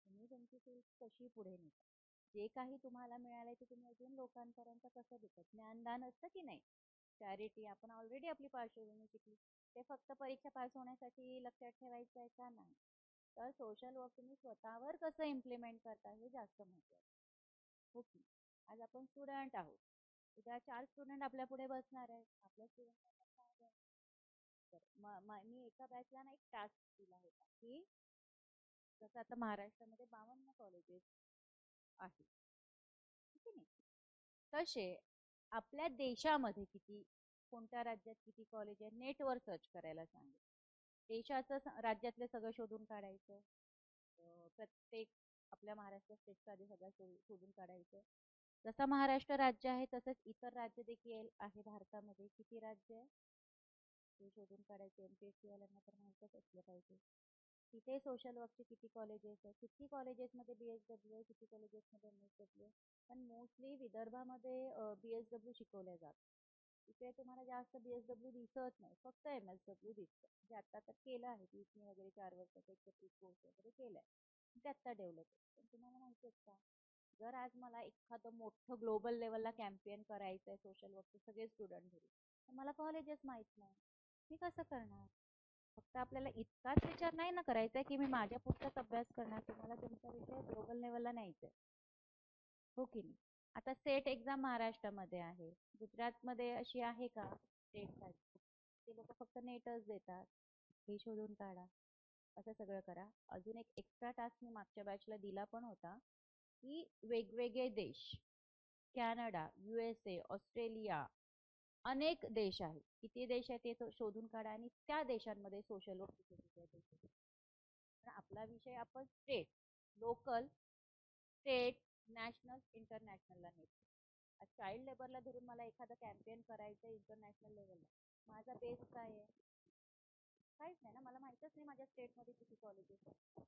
Speaker 1: तुम्ही तुमची फील्ड कशी पुढे नेता, जे काही तुम्हाला मिळालंय ते तुम्ही अजून लोकांपर्यंत कसं देतात. ज्ञानदान असतं की नाही, चॅरिटी, आपण ऑलरेडी आपली पार्श्वभूमी शिकली, ते फक्त परीक्षा पास होण्यासाठी लक्षात ठेवायचं आहे का नाही, तर सोशल वर्क तुम्ही स्वतःवर कसं इम्प्लिमेंट करता हे जास्त महत्त्वाचं. ओके. आज आपण स्टुडंट आहोत, उद्या 4 स्टुडंट आपल्या पुढे बसणार आहेत, आपल्या स्टुडंट मी एका बॅचला ना एक टास्क दिला होता की जसं आता महाराष्ट्रामध्ये 52 कॉलेजेस आहेत, ठीक आहे, तसे आपल्या देशामध्ये किती, कोणत्या राज्यात किती कॉलेज आहे नेटवर सर्च करायला सांगेल. देशाचं राज्यातले सगळं शोधून काढायचं, प्रत्येक आपल्या महाराष्ट्र स्टेटचं आधी सगळं शोधून काढायचं. जसं महाराष्ट्र राज्य आहे तसंच इतर राज्य देखील आहे भारतामध्ये. किती राज्य आहे ते शोधून काढायचे. MPSC वाल्यांना तर माहीतच असलं पाहिजे. तिथे सोशल वर्कचे किती कॉलेजेस आहे, किती कॉलेजेसमध्ये BSW आहे, किती कॉलेजेसमध्ये MSW आहे. पण मोस्टली विदर्भामध्ये BSW शिकवल्या जातात. तिथे तुम्हाला जास्त BSW दिसत नाही, फक्त MSW दिसतं. म्हणजे आता तर केलं आहे PUC वगैरे 4 वर्षाचा एक कोर्स वगैरे केलाय, ते आत्ता डेव्हलप होतं. पण तुम्हाला माहिती आहे का, जर आज मला एखादं मोठं ग्लोबल लेवलला कॅम्पेन करायचं आहे सोशल वर्कचे सगळे स्टुडंट घरी, तर मला कॉलेजेस माहीत नाही, मी कसं करणार. फक्त आपल्याला इतकाच विचार नाही ना करायचा की मी माझ्या पुरताच अभ्यास करणार, तुम्हाला तुमचा विषय ग्लोबल लेवलला न्यायचा आहे, हो की नाही. आता सेट एक्झाम महाराष्ट्रामध्ये आहे, गुजरातमध्ये अशी आहे का स्टेटसाठी? ते लोक फक्त नेटच देतात. हे शोधून काढा. असं सगळं करा. अजून एक एक्स्ट्रा टास्क मी मागच्या बॅचला दिला पण होता, की वेगवेगळे देश, कॅनडा, USA, ऑस्ट्रेलिया, अनेक देश आहेत. किती देश आहेत ते शोधून काढा आणि त्या देशांमध्ये सोशल वर्क कुठे कुठे आहे ते शोधून काढा. पण आपला विषय आपण स्टेट, लोकल, स्टेट, नॅशनल, इंटरनॅशनलला नेतो. चाइल्ड लेबरला धरून मला एखादं कॅम्पेन करायचं इंटरनॅशनल लेवलला, माझा बेस काय आहे? काहीच नाही ना. मला माहीतच नाही माझ्या स्टेटमध्ये किती कॉलेजेस आहेत.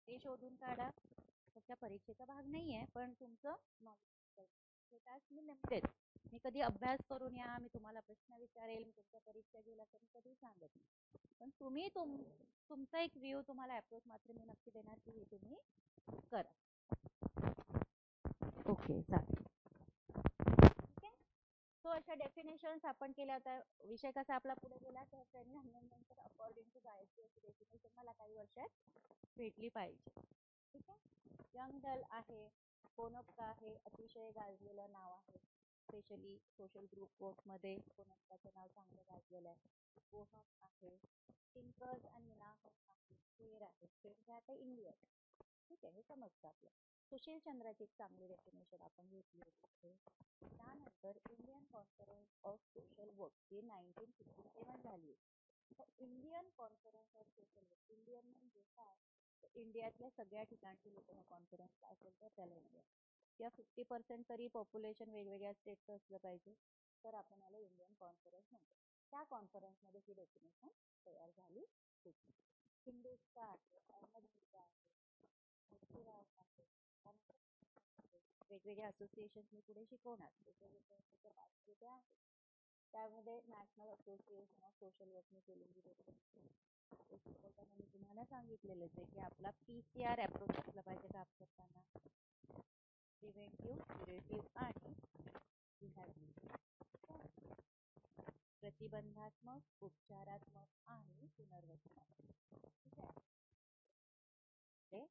Speaker 1: ते शोधून काढा. त्याच्या परीक्षेचा भाग नाही आहे, पण तुमचं नॉलेज टास्क मी नेमतेच. मी कधी अभ्यास करून या, मी तुम्हाला प्रश्न विचारेल, मी तुमच्या परीक्षा गेला तर मी कधी सांगत नाही. पण तुम्ही तुमचा एक व्ह्यू, तुम्हाला अप्रोच मात्र मी नक्की देणार की हे तुम्ही करा. ओके, चालेल. ठीक आहे. सो अशा डेफिनेशन्स आपण केल्या होत्या. विषय कसा आपला पुढे गेला तर त्यांनी नंतर अकॉर्डिंग टू गायत्री अशी डेफिनेशन मला काही वर्षात भेटली पाहिजे. ठीक आहे. यंग डल आहे, कोनप्का आहे, अतिशय गाजलेलं नाव आहे. स्पेशली सोशल ग्रुप वर्कमध्ये कोनप्काचं नाव चांगलं गाजलेलं आहे. बोहम आहे, टिंकर्स आणि मिनाहम आहे, शेर आहे. शेर हे आता इंडियन. ठीक आहे, हे समजतं आपलं. सुशील चंद्राची एक चांगली डेफिनेशन आपण घेतली होती. त्यानंतर Indian conference of social work ही 1957 झाली. Indian conference of social work, Indian म्हणजे काय? इंडियातल्या सगळ्या ठिकाणची लोक कॉन्फरन्स असेल तर त्याला इंडिया, किंवा 50% तरी पॉप्युलेशन वेगवेगळ्या स्टेटचं असलं पाहिजे, तर आपण याला इंडियन कॉन्फरन्स म्हणतो. त्या कॉन्फरन्समध्ये ही डेफिनेशन तयार झाली होती. हिंदुस्तान आहे, अहमदपूर आहे, वेगवेगळे असोसिएशन मी पुढे शिकवणार. वेगवेगळे आहे. त्यामध्ये नॅशनल असोसिएशन ऑफ सोशल वर्कने केलेली शिकवताना मी तुम्हाला सांगितलेलंच आहे की आपला PCR अप्रोच असला पाहिजे काम करताना. प्रिव्हेंटिव्ह, क्युरेटिव्ह आणि रिहॅबिलिटेटिव्ह. प्रतिबंधात्मक, उपचारात्मक आणि पुनर्वसनात्मक. ठीक आहे, ते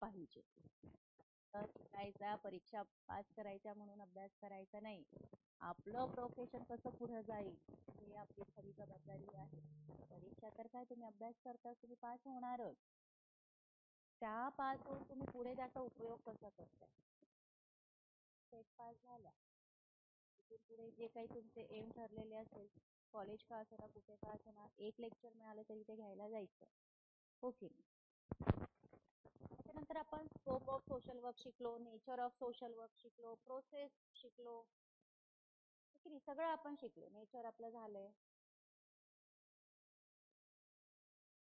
Speaker 1: पाहिजे. तर शिकायचा, परीक्षा पास करायच्या म्हणून अभ्यास करायचा नाही. आपलं प्रोफेशन कसं पुढे जाईल हे आपली खरी जबाबदारी आहे. परीक्षा तर काय, तुम्ही अभ्यास करता, तुम्ही पास होणारच. त्या पास होऊन तुम्ही पुढे त्याचा उपयोग कसा करताय? सेट पास झाल्या तिथून पुढे जे काही तुमचे एम ठरलेले असेल, कॉलेज का असणार, कुठे का असणार, एक लेक्चर मिळालं तरी ते घ्यायला जायचं. हो की नाही? त्याच्यानंतर आपण स्कोप ऑफ सोशल वर्क शिकलो, नेचर ऑफ सोशल वर्क शिकलो, प्रोसेस शिकलो. की नाही, सगळं आपण शिकलो. नेचर आपलं झालंय.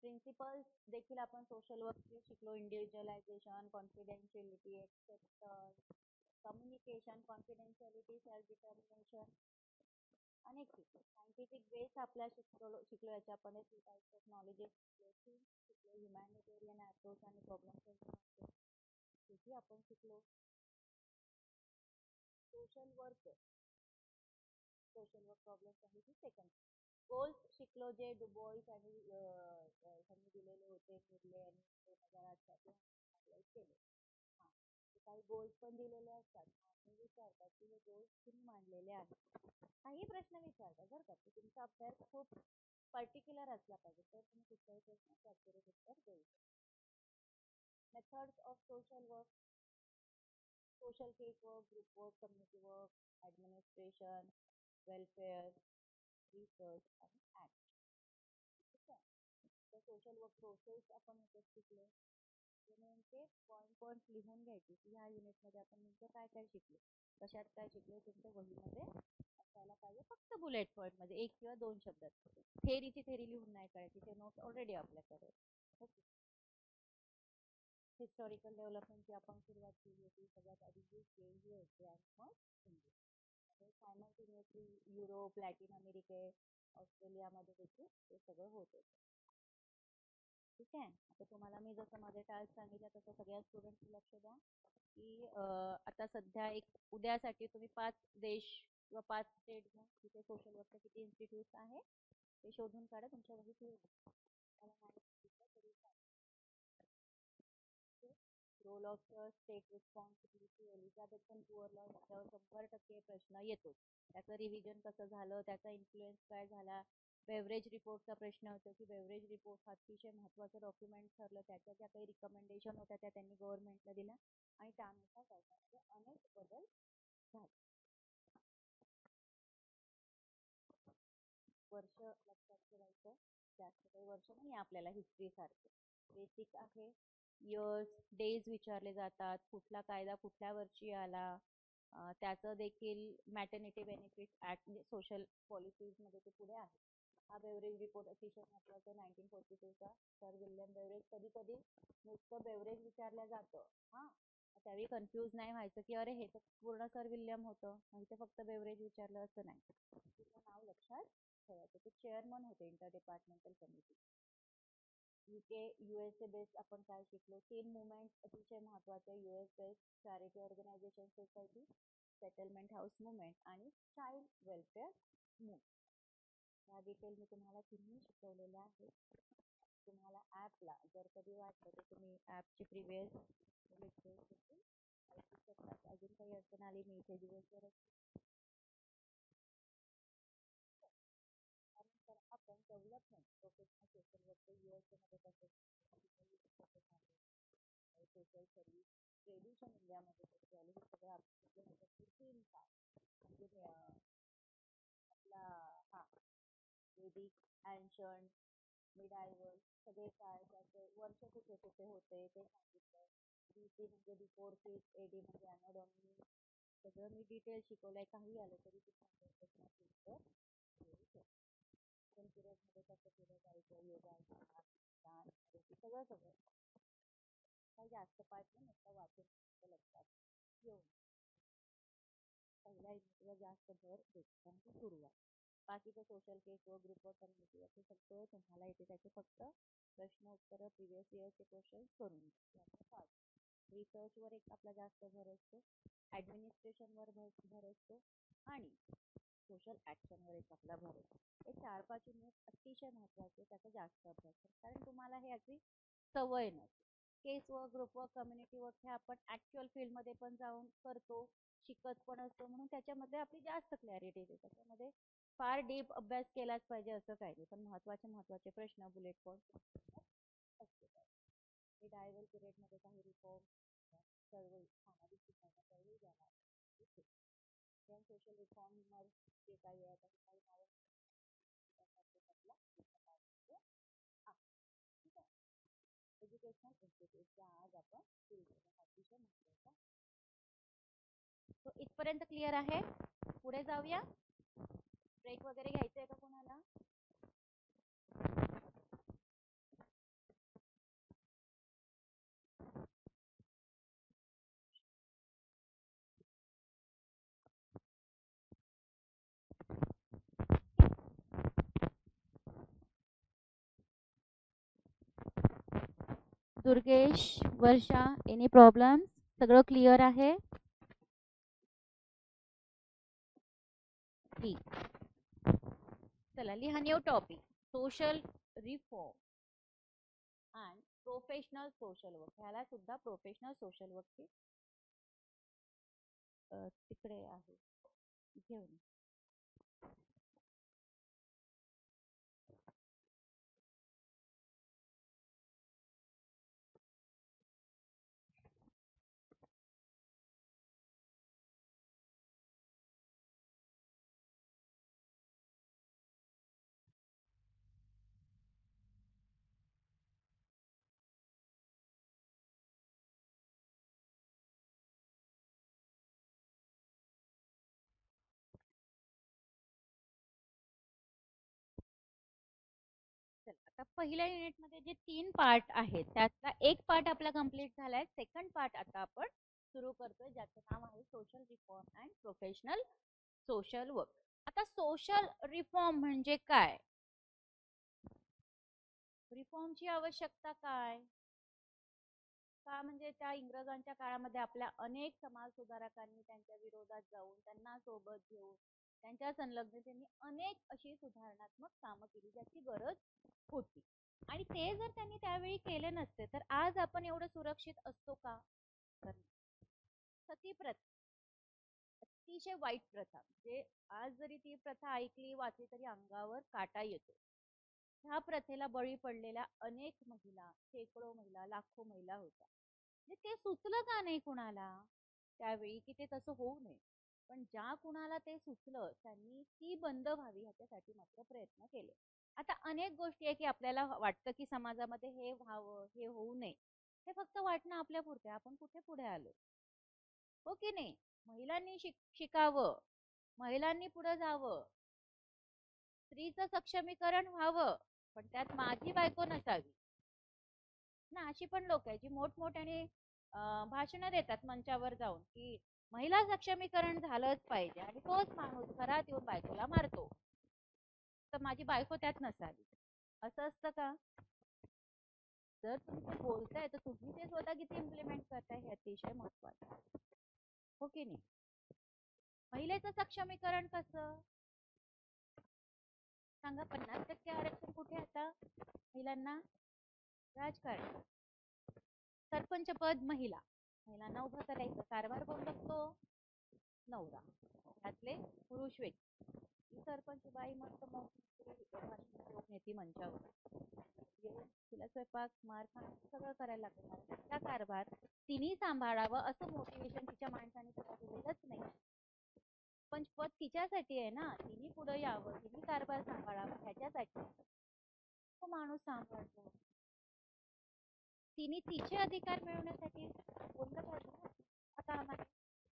Speaker 1: प्रिन्सिपल्स देखील आपण सोशल वर्क शिकलो. Individualization, confidentiality, acceptance, communication, confidentiality, self determination, अनेक शिकलो. सायंटिफिक बेस आपल्या शिकलो याच्यामध्ये 3 टाइप्स ऑफ नॉलेजेस शिकलो. ह्युमॅनिटेरियन अप्रोच आणि प्रॉब्लेम सॉल्व्हिंग हेही आपण शिकलो. Social work problem solving second. Goals शिकलो जे डुबोइस आणि त्यांनी दिलेले होते, निर्ले आणि 2008 केले. हां, काही गोल्स पण दिलेले असतात. आणि विचारतात की हे गोल्स तुम्ही मांडलेले आहेत. काही प्रश्न विचारतात बरं का. तुमचा अभ्यास खूप पर्टिक्युलर असला पाहिजे तर तुम्ही कुठल्याही प्रश्नाचं ॲक्युरेट उत्तर देऊ शकता. Methods of social work, social case work, group work, community work, administration, welfare, research आणि ॲक्ट. ठीक आहे. तर सोशल वर्क प्रोसेस आपण इथे शिकलो. नेमके पॉईंट लिहून घ्यायचे की ह्या युनिटमध्ये आपण नेमकं काय काय शिकलो, कशात काय शिकलो, तुमच्या वहीमध्ये असायला पाहिजे. फक्त बुलेट पॉईंटमध्ये 1 किंवा 2 शब्दात. थेरी लिहून नाही काढायची, ते नोट ऑलरेडी आपल्याकडे. ओके. हिस्टॉरिकल डेव्हलपमेंटची आपण सुरुवात केली होती. सगळ्यात आधी USA आणि मग इंडिया. सायमल्टेनियसली युरोप, लॅटिन अमेरिके, ऑस्ट्रेलियामध्ये देखील हे सगळं होत होतं. ठीक आहे. आता तुम्हाला मी जसं माझे टास्क सांगितलं तसं सगळ्या स्टुडंट्स लक्ष द्या की आता सध्या एक उद्यासाठी तुम्ही 5 देश किंवा 5 स्टेट घ्या तिथे सोशल वर्कचे किती इन्स्टिट्यूट्स आहे ते शोधून काढा. तुमच्या वहीत role of state responsibility, Elizabethan poor law याच्यावर 100% प्रश्न येतो. त्याचं रिव्हिजन कसं झालं, त्याचा इन्फ्लुएन्स काय झाला. बेवरेज रिपोर्टचा प्रश्न होतो की बेवरेज रिपोर्ट हा अतिशय महत्त्वाचं डॉक्युमेंट ठरलं. त्याच्या ज्या काही रिकमेंडेशन होत्या त्या त्यांनी गव्हर्नमेंटला दिल्या आणि त्यानुसार त्याच्यामध्ये अनेक बदल झाले. वर्ष लक्षात ठेवायचं, जास्त काही वर्ष नाही आपल्याला हिस्ट्री सारखे. बेसिक आहे. इयर्स डेज विचारले जातात, कुठला कायदा कुठल्या वर्षी आला, त्याचं देखील मॅटर्निटी बेनिफिट ऍक्ट म्हणजे सोशल पॉलिसीजमध्ये ते पुढे आहे. हा बेवरेज रिपोर्ट अतिशय महत्वाचा 1942चा सर विल्यम बेवरेज. कधी कधी नुसतं बेवरेज विचारलं जातं. हा, त्यावेळी कन्फ्यूज नाही व्हायचं की अरे हे तर पूर्ण सर विल्यम होतं आणि ते फक्त बेवरेज विचारलं असं नाही. तुझं नाव लक्षात ठेवायचं. ते चेअरमन होते inter departmental committee. UK USA based आपण काय शिकलो, 3 मुवमेंट अतिशय महत्वाचे. US based charity organisation society, settlement house movement आणि चाइल्ड वेलफेअर मुवमेंट. या डिटेल मी तुम्हाला तिन्ही शिकवलेल्या आहेत. तुम्हाला ॲपला जर कधी वाटलं तर तुम्ही ॲपचे प्रिव्हियस लेक्चर्स देखील ऐकू शकतात. अजून काही अडचण आली मी इथे दिवसभर असते. त्यानंतर आपण development professional social work USA मध्ये कसं सोशल सर्व्हिस रेड्युशन इंडियामध्ये कसं झालं हे सगळं आपण 3 पार्ट म्हणजे आपला हा वेदिक, एन्शंट, मिडायवल सगळे काय त्याचे वर्ष कुठे कुठे होते ते सांगितलं. BC म्हणजे बिफोर क्रिस्ट, AD म्हणजे अॅनो डॉमिनी. सगळं मी डिटेल शिकवलंय. काही आलं तरी तुम्हाला प्रश्नाचं उत्तर देऊ शकतो. पिरियडमध्ये कसं केलं जायचं, योगा, सगळं सगळं काही जास्त पार्ट नाही, नुसतं वाचून लक्षात घेऊन पहिल्या युनिटवर जास्त भर देतो सुरुवात. बाकीचं सोशल केस व ग्रुप व कम्युनिटी असं सगळं तुम्हाला येते. त्याचे फक्त प्रश्न उत्तर प्रिव्हियस इयरचे क्वेश्चन्स करून पार्ट. रिसर्चवर एक आपला जास्त भर असतो, ॲडमिनिस्ट्रेशनवर भर असतो आणि सोशल ॲक्शनवर एक आपला भर असतो. हे 4-5 युनिट अतिशय महत्त्वाचे, त्याचा जास्त अभ्यास करा. कारण तुम्हाला हे याची सवय नसते. Case work, group work, community work हे आपण ॲक्च्युअल फील्डमध्ये पण जाऊन करतो, शिकत पण असतो. म्हणून त्याच्यामध्ये आपली जास्त क्लॅरिटी येते. त्याच्यामध्ये फार डीप अभ्यास केलाच पाहिजे असं काही नाही, पण महत्त्वाचे प्रश्न बुलेट पॉईंट असते. मिडायवल पिरियडमध्ये काही रिफॉर्म चळवळी, सामाजिक सुधारणा चळवळी झाला. सोशल रिफॉर्मर जे काही आहे काही नावं एज्युकेशनल इन्स्टिट्यूटचा आज आपण सुरू केला. अतिशय महत्त्वाचा. तो इथपर्यंत क्लिअर आहे. पुढे जाऊया. ब्रेक वगैरे घ्यायचं आहे का कोणाला? दुर्गेश, वर्षा, एनी प्रॉब्लेम? सगळं क्लिअर आहे? ठीक. चला लिहा new topic, social reform and professional social work. ह्याला सुद्धा प्रोफेशनल सोशल वर्कची तिकडे आहे घेऊन. आता पहिल्या युनिटमध्ये जे 3 पार्ट आहेत त्यातला एक पार्ट आपला कंप्लीट झालाय. सेकंड पार्ट आता आपण सुरू करतोय, ज्याचं नाव आहे social reform and professional social work. आता सोशल रिफॉर्म म्हणजे काय, रिफॉर्मची आवश्यकता काय, का म्हणजे त्या इंग्रजांच्या काळामध्ये आपल्या अनेक समाज सुधारकांनी त्यांच्या विरोधात जाऊन त्यांना सोबत घेऊन त्यांच्या संलग्नतेने अनेक अशी सुधारणात्मक कामं केली ज्याची गरज होती आणि ते जर त्यांनी त्यावेळी केले नसते तर आज आपण एवढं सुरक्षित असतो का? तर सती प्रथा अतिशय वाईट प्रथा, म्हणजे आज जरी ती प्रथा ऐकली वाचली तरी अंगावर काटा येतो. ह्या प्रथेला बळी पडलेल्या अनेक महिला, शेकडो महिला, लाखो महिला होत्या. म्हणजे ते सुचलं का नाही कुणाला त्यावेळी की ते तसं होऊ नये. पण ज्या कुणाला ते सुचलं त्यांनी ती बंद व्हावी ह्याच्यासाठी मात्र प्रयत्न केले. आता अनेक गोष्टी आहे की आपल्याला वाटतं की समाजामध्ये हे व्हावं, हे होऊ नये. हे फक्त वाटणं आपल्या पुरते, आपण कुठे पुढे आलो? हो की नाही? महिलांनी शिकावं, महिलांनी पुढे जावं, स्त्रीचं सक्षमीकरण व्हावं, पण त्यात माझी बायको नसावी ना. अशी पण लोक आहेत जी मोठमोठ्याने भाषणं देतात मंचावर जाऊन की महिला सक्षमीकरण झालंच पाहिजे आणि तोच माणूस घरात येऊन बायकोला मारतो, तर माझी बायको त्यात नसावी. असं असतं का? जर तुम्ही ते बोलताय तर तुम्ही ते स्वतः किती इम्प्लिमेंट करताय हे अतिशय महत्वाचं आहे. हो की नाही? महिलेचं सक्षमीकरण कसं सांगा? 50% आरक्षण कुठे आता महिलांना? राजकारण, सरपंच पद महिला, महिलांना उभं करायचं. कारभार कोण बघतो? नवरा. त्यातले पुरुष व्यक्ती. सरपंच बाई मस्त नेती मंचावर तिला स्वयंपाक मार खाणं सगळं करायला लागणार. तिचा कारभार तिने सांभाळावं असं मोटिवेशन तिच्या माणसाने त्याला दिलेलंच नाही. पण पद तिच्यासाठी आहे ना, तिने पुढे यावं, तिने कारभार सांभाळावा ह्याच्यासाठी तो माणूस सांभाळतो. तिने तिचे अधिकार मिळवण्यासाठी बोललं पाहिजे ना. आता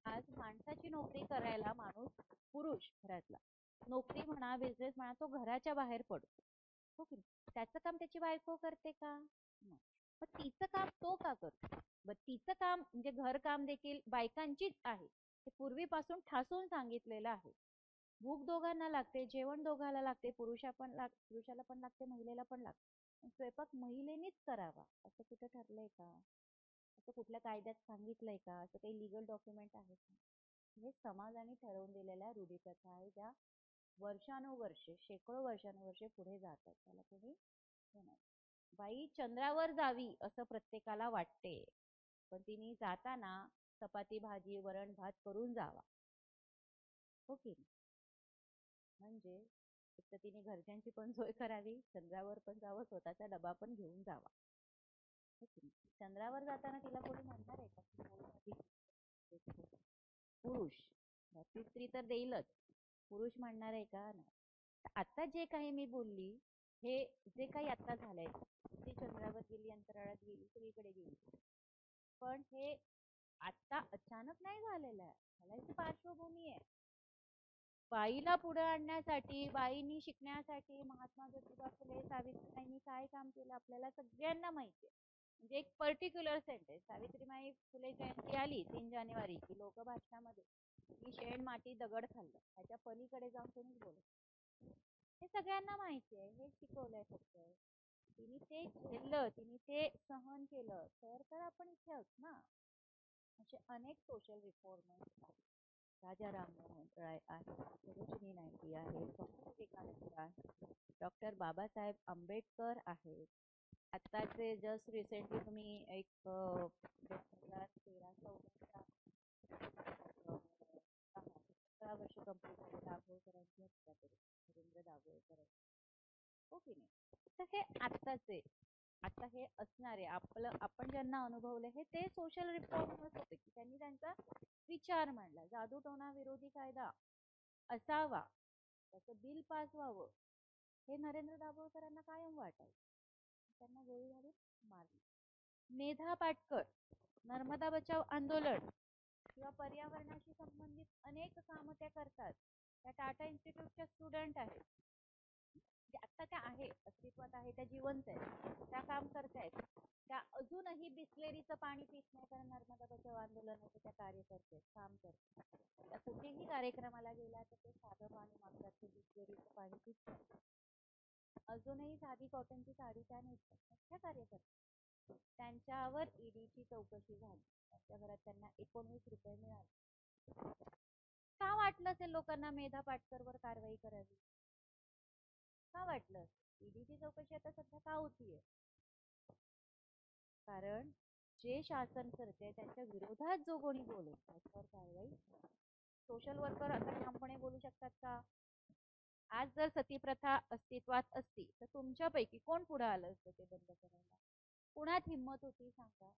Speaker 1: आज माणसाची नोकरी करायला माणूस, पुरुष घरातला नोकरी म्हणा, बिझनेस म्हणा, तो घराच्या बाहेर पडतो. हो की नाही? त्याचं काम त्याची बायको करते का? मग तिचं काम तो का करतो? तिचं काम म्हणजे घरकाम देखील बायकांचीच आहे, ते पूर्वीपासून ठासून सांगितलेलं आहे. भूक दोघांना लागते, जेवण दोघांना लागते, पुरुषाला पण लागते, महिलेला पण लागते. स्वयंपाक महिलेनीच करावा असं कुठं ठरलंय का? असं कुठल्या कायद्यात सांगितलंय का? असं काही लिगल डॉक्युमेंट आहे का? हे समाजाने ठरवून दिलेल्या रूढीप्रथा आहे, ज्या वर्षानुवर्षे, शेकडो वर्षानुवर्षे पुढे जातात. त्याला कोणी बाई चंद्रावर जावी असं प्रत्येकाला वाटते, पण तिने जाताना चपाती भाजी वरण भात करून जावा. हो की नाही? म्हणजे एक तर तिने घरच्यांची पण सोय करावी, चंद्रावर पण जावं, स्वतःचा डबा पण घेऊन जावा. चंद्रावर जाताना तिला कोणी म्हणणार आहे का पुरुष स्त्री तर देईलच, पुरुष म्हणणार आहे का? नाही. आता जे काही मी बोलली, हे जे काही आता झालंय, ती चंद्रावर गेली, अंतराळात गेली, सगळीकडे गेली, पण हे आता अचानक नाही झालेलं आहे. ह्याला एक पार्श्वभूमी आहे. बाईला पुढे आणण्यासाठी, बाईनी शिकण्यासाठी महात्मा ज्योतिबा फुले, सावित्रीबाईंनी काय काम केलं आपल्याला सगळ्यांना माहिती आहे. म्हणजे एक पर्टिक्युलर सेंटेन्स, सावित्रीबाई फुले जयंती आली 3 जानेवारी की लोक भाषणामध्ये की शेण माती दगड खाल्लं, ह्याच्या पलीकडे जाऊन कोणीच बोलत. हे सगळ्यांना माहिती आहे, हे शिकवलंय फक्त. तिने ते झेललं, तिने ते सहन केलं, तर आपण इथे आहोत ना. असे अनेक सोशल रिफॉर्मर्स, राजा राममोहन राय आहे, सरोजिनी नायडू आहे, स्वामी विवेकानंद आहे, डॉक्टर बाबासाहेब आंबेडकर आहेत. आत्ताचे जस्ट रिसेंटली तुम्ही एक 2013-14 15 वर्ष कंप्लीट झाले दाभोळकरांची हत्या करून, नरेंद्र दाभोळकर. हो की नाही? तर हे आत्ताचे, आता हे असणारे आपण ज्यांना अनुभवले हे ते सोशल रिफॉर्मर्स होते की त्यांनी त्यांचा विचार मांडला. जादूटोणा विरोधी कायदा असावा, त्याचं बिल पास व्हावं, हे नरेंद्र दाभोळकरांना कायम वाटायचं. त्यांना गोळी घालून मारली. मेधा पाटकर नर्मदा बचाव आंदोलन किंवा पर्यावरणाशी संबंधित अनेक कामं त्या करतात. त्या टाटा इन्स्टिट्यूटच्या स्टुडंट आहेत. आता त्या आहे, अस्तित्वात आहे, त्या जिवंत आहेत, त्या काम करतायत. त्या अजूनही बिस्लेरीचं पाणी पित नाही, कारण नर्मदा बचाव आंदोलनाचे त्या कार्य करते, काम करते. त्या कुठेही कार्यक्रमाला गेला तर ते साधं पाणी मागतात, ते बिस्लेरीचं पाणी पित नाही. अजूनही साधी कॉटनची साडी त्या नेसतात, त्या कार्य करतात. त्यांच्यावर ईडीची चौकशी झाली, त्यांच्या घरात त्यांना 19 रुपये मिळाले. का वाटलं असेल लोकांना मेधा पाटकरवर कारवाई करावी? का वाटलं? ईडीची चौकशी आता सध्या का होतीये? कारण जे शासन करते त्यांच्या विरोधात जो कोणी बोलेल त्याच्यावर कारवाई. सोशल वर्कर आता ठामपणे बोलू शकतात का? आज जर सती प्रथा अस्तित्वात असती तर तुमच्यापैकी कोण पुढे आलं असतं ते बंद करायला? कुणात हिंमत होती सांगा?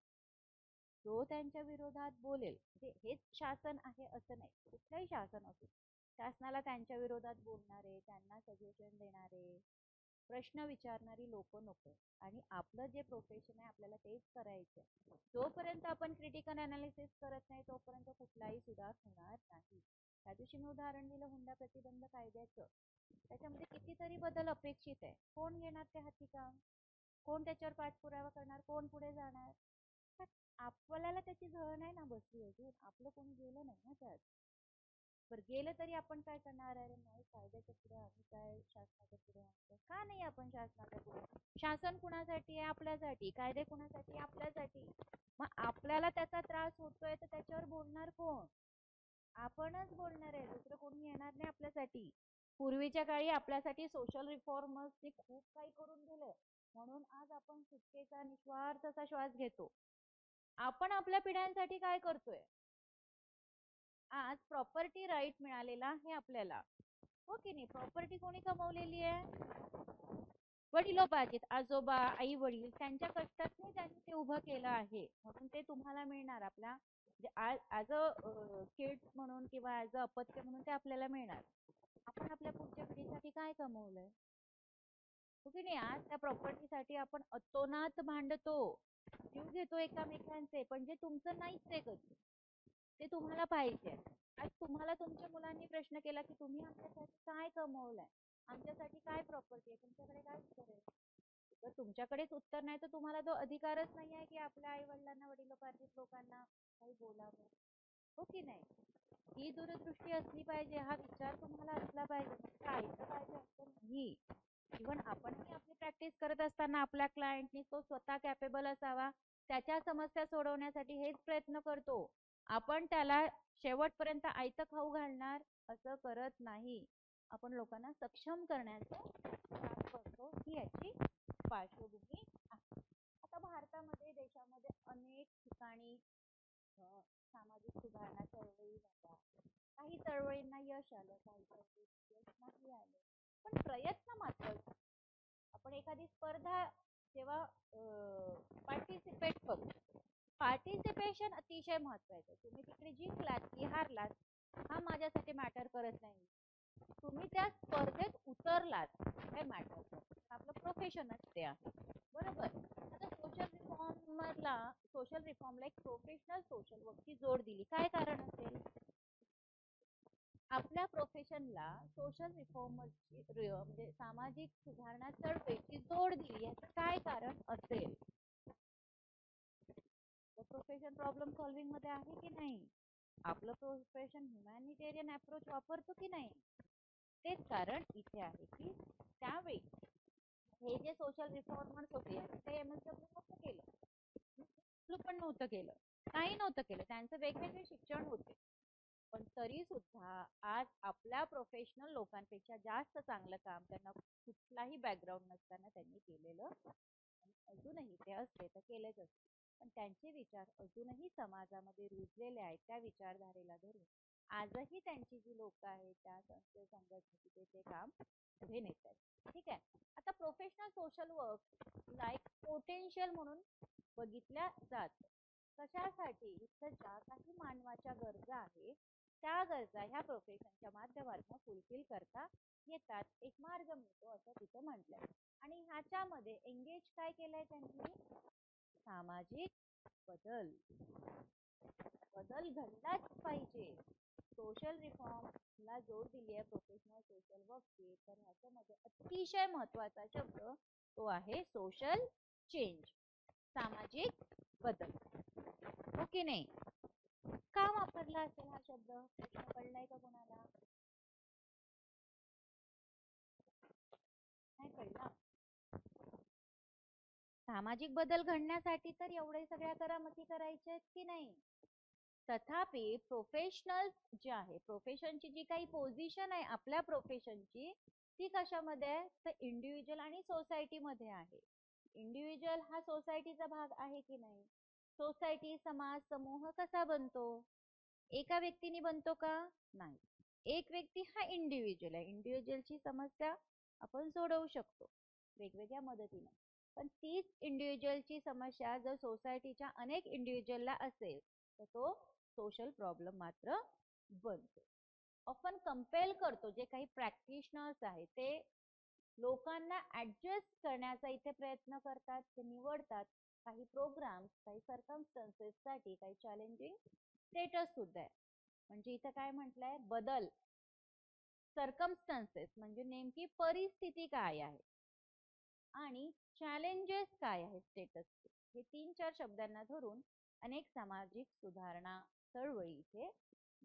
Speaker 1: जो त्यांच्या विरोधात बोलेल, म्हणजे हेच शासन आहे असं नाही, कुठलंही शासन असो, शासनाला त्यांच्या विरोधात बोलणारे, त्यांना सजेशन देणारे, प्रश्न विचारणारी लोक नको. आणि आपलं जे प्रोफेशन आहे आपल्याला तेच करायचं. जोपर्यंत आपण क्रिटिकल अनालिसिस करत नाही तोपर्यंत कुठलाही सुधार होणार नाही. त्या दिवशी मी उदाहरण दिलं हुंडा प्रतिबंध कायद्याचं. त्याच्यामध्ये कितीतरी बदल अपेक्षित आहे. कोण घेणार ते हाती काम? कोण त्याच्यावर पाठपुरावा करणार? कोण पुढे जाणार? आपल्याला त्याची झळ नाही ना बसली अजून. आपलं कोणी गेलं नाही ना त्यात. बरं गेलं तरी आपण काय करणार? अरे नाही, कायद्याच्या पुढे आम्ही काय, शासनाच्या पुढे आम्ही का नाही? आपण शासनाच्या पुढे. शासन कुणासाठी आहे? आपल्यासाठी. कायदे कुणासाठी? आपल्यासाठी. मग आपल्याला त्याचा त्रास होतोय तर त्याच्यावर बोलणार कोण? आपणच बोलणार आहे, दुसरं कोणी येणार नाही आपल्यासाठी. पूर्वीच्या काळी आपल्यासाठी सोशल रिफॉर्मर्सने खूप काही करून दिलं, म्हणून आज आपण सुटकेचा निस्वार्थ असा श्वास घेतो. आपण आपल्या पिढ्यांसाठी काय करतोय? आज प्रॉपर्टी राईट मिळालेला आहे आपल्याला, हो की नाही? प्रॉपर्टी कोणी कमवलेली आहे? वडिलोपार्जित. आजोबा, आई वडील त्यांच्या कष्टाने त्यांनी ते उभं केलं आहे, म्हणून ते तुम्हाला मिळणार. आपल्या ऍज अ किड्स म्हणून किंवा ऍज अ अपत्य म्हणून ते आपल्याला मिळणार. आपण आपल्या पुढच्या पिढीसाठी काय कमवलंय, हो की नाही? आज त्या प्रॉपर्टीसाठी आपण अतोनात भांडतो, जीव घेतो एकामेकांचे, पण जे तुमचं नाहीच आहे कधी, ते तुम्हाला पाहिजे. आज तुम्हाला तुमच्या मुलांनी प्रश्न केला की तुम्ही आमच्यासाठी काय कमवलंय, आमच्यासाठी काय प्रॉपर्टी आहे, तुमच्याकडे काय उत्तर आहे? जर तुमच्याकडेच उत्तर नाही तर तुम्हाला तो अधिकारच नाही आहे की आपल्या आई वडिलांना, वडिलोपार्जित लोकांना काही बोलावं, हो की नाही? ही दूरदृष्टी असली पाहिजे, हा विचार तुम्हाला असला पाहिजे. ऐकलं पाहिजे असं नाही. इव्हन आपणही आपली प्रॅक्टिस करत असताना आपल्या क्लायंटनी तो स्वतः कॅपेबल असावा, त्याच्या समस्या सोडवण्यासाठी हेच प्रयत्न करतो. आपण त्याला शेवटपर्यंत आयतं खाऊ घालणार असं करत नाही. आपण लोकांना सक्षम करण्याचा प्रयास करतो. ही याची पार्श्वभूमी आहे. आता भारतामध्ये, देशामध्ये अनेक ठिकाणी सामाजिक सुधारणा चळवळी झाल्या. काही चळवळींना यश आलं, काही चळवळींना यश नाही आलं, पण प्रयत्न मात्र. आपण एखादी स्पर्धा जेव्हा पार्टिसिपेट करू, पार्टिसिपेशन अतिशय महत्वाचं आहे. तुम्ही तिकडे जिंकलात की हारलात हा माझ्यासाठी मॅटर करत नाही. तुम्ही त्या स्पर्धेत उतरलात हे मॅटर करतं. आपलं प्रोफेशनच ते आहे, बरोबर? आता सोशल रिफॉर्मला एक प्रोफेशनल सोशल वर्कची जोड दिली, काय कारण असेल? आपल्या प्रोफेशनला सोशल रिफॉर्मर्सची म्हणजे सामाजिक सुधारणा चळवळीची जोड दिली, याचं काय कारण असेल? प्रोफेशन प्रॉब्लेम सॉल्व्हिंग मध्ये आहे की नाही? आपलं प्रोफेशन ह्युमॅनिटेरियन अप्रोच वापरतो की नाही? तेच कारण इथे आहे की त्यावेळी हे जे सोशल रिफॉर्मर्स होते ते MSW नव्हतं केलं, पण नव्हतं केलं, काही नव्हतं केलं. त्यांचं वेगवेगळे शिक्षण होते, पण तरी सुद्धा आज आपल्या प्रोफेशनल लोकांपेक्षा जास्त चांगलं काम त्यांना कुठलाही बॅकग्राऊंड नसताना त्यांनी केलेलं. अजूनही ते असते तर केलेच असते, पण त्यांचे विचार अजूनही समाजामध्ये रुजलेले आहेत. त्या विचारधारेला धरून आजही त्यांची जी लोक आहेत त्या संघटनेचे ते काम पुढे नेत आहेत. ठीक आहे. आता professional social work like potential म्हणून बघितल्या जात. कशासाठी? इथं ज्या काही मानवाच्या गरजा आहेत त्या गरजा ह्या प्रोफेशनच्या माध्यमातून फुलफिल करता येतात, एक मार्ग मिळतो असं तिथं म्हटलंय. आणि ह्याच्यामध्ये एंगेज काय केलंय त्यांनी? सामाजिक बदल घडलाच पाहिजे. सोशल रिफॉर्मला जोड दिली आहे प्रोफेशनल सोशल वर्कची, तर ह्याच्यामध्ये अतिशय महत्वाचा शब्द तो आहे सोशल चेंज, सामाजिक बदल, हो की नाही? का वापरला असेल हा शब्द? प्रश्न पडलाय का कोणाला? नाही कळला? सामाजिक बदल घडण्यासाठी तर एवढे सगळ्या करामती करायच्या आहेत की नाही? तथापि प्रोफेशनल जे आहे, प्रोफेशनची जी काही पोझिशन आहे आपल्या प्रोफेशनची, ती कशामध्ये आहे? तर इंडिव्हिज्युअल आणि सोसायटी मध्ये आहे. इंडिव्हिज्युअल हा सोसायटीचा भाग आहे की नाही? सोसायटी, समाज, समूह कसा बनतो? एका व्यक्तीने बनतो का? नाही. एक व्यक्ती हा इंडिव्हिज्युअल आहे. इंडिव्हिज्युअलची समस्या आपण सोडवू शकतो वेगवेगळ्या मदतीने. पण तीच इंडिव्हिज्युअलची समस्या जर सोसायटीच्या अनेक इंडिव्हिज्युअलला असेल तर तो सोशल प्रॉब्लेम मात्र बनतो. आपण कंपेल करतो, जे काही प्रॅक्टिशनर्स आहेत ते लोकांना ऍडजस्ट करण्याचा इथे प्रयत्न करतात. ते निवडतात काही प्रोग्राम्स, काही सर्कमस्टन्सेस साठी काही चॅलेंजिंग स्टेटस सुद्धा आहे. म्हणजे इथं काय म्हटलंय? बदल, सर्कमस्टन्सेस म्हणजे नेमकी परिस्थिती काय आहे आणि चॅलेंजेस काय आहे स्टेटसचे. हे 3-4 शब्दांना धरून अनेक सामाजिक सुधारणा चळवळी इथे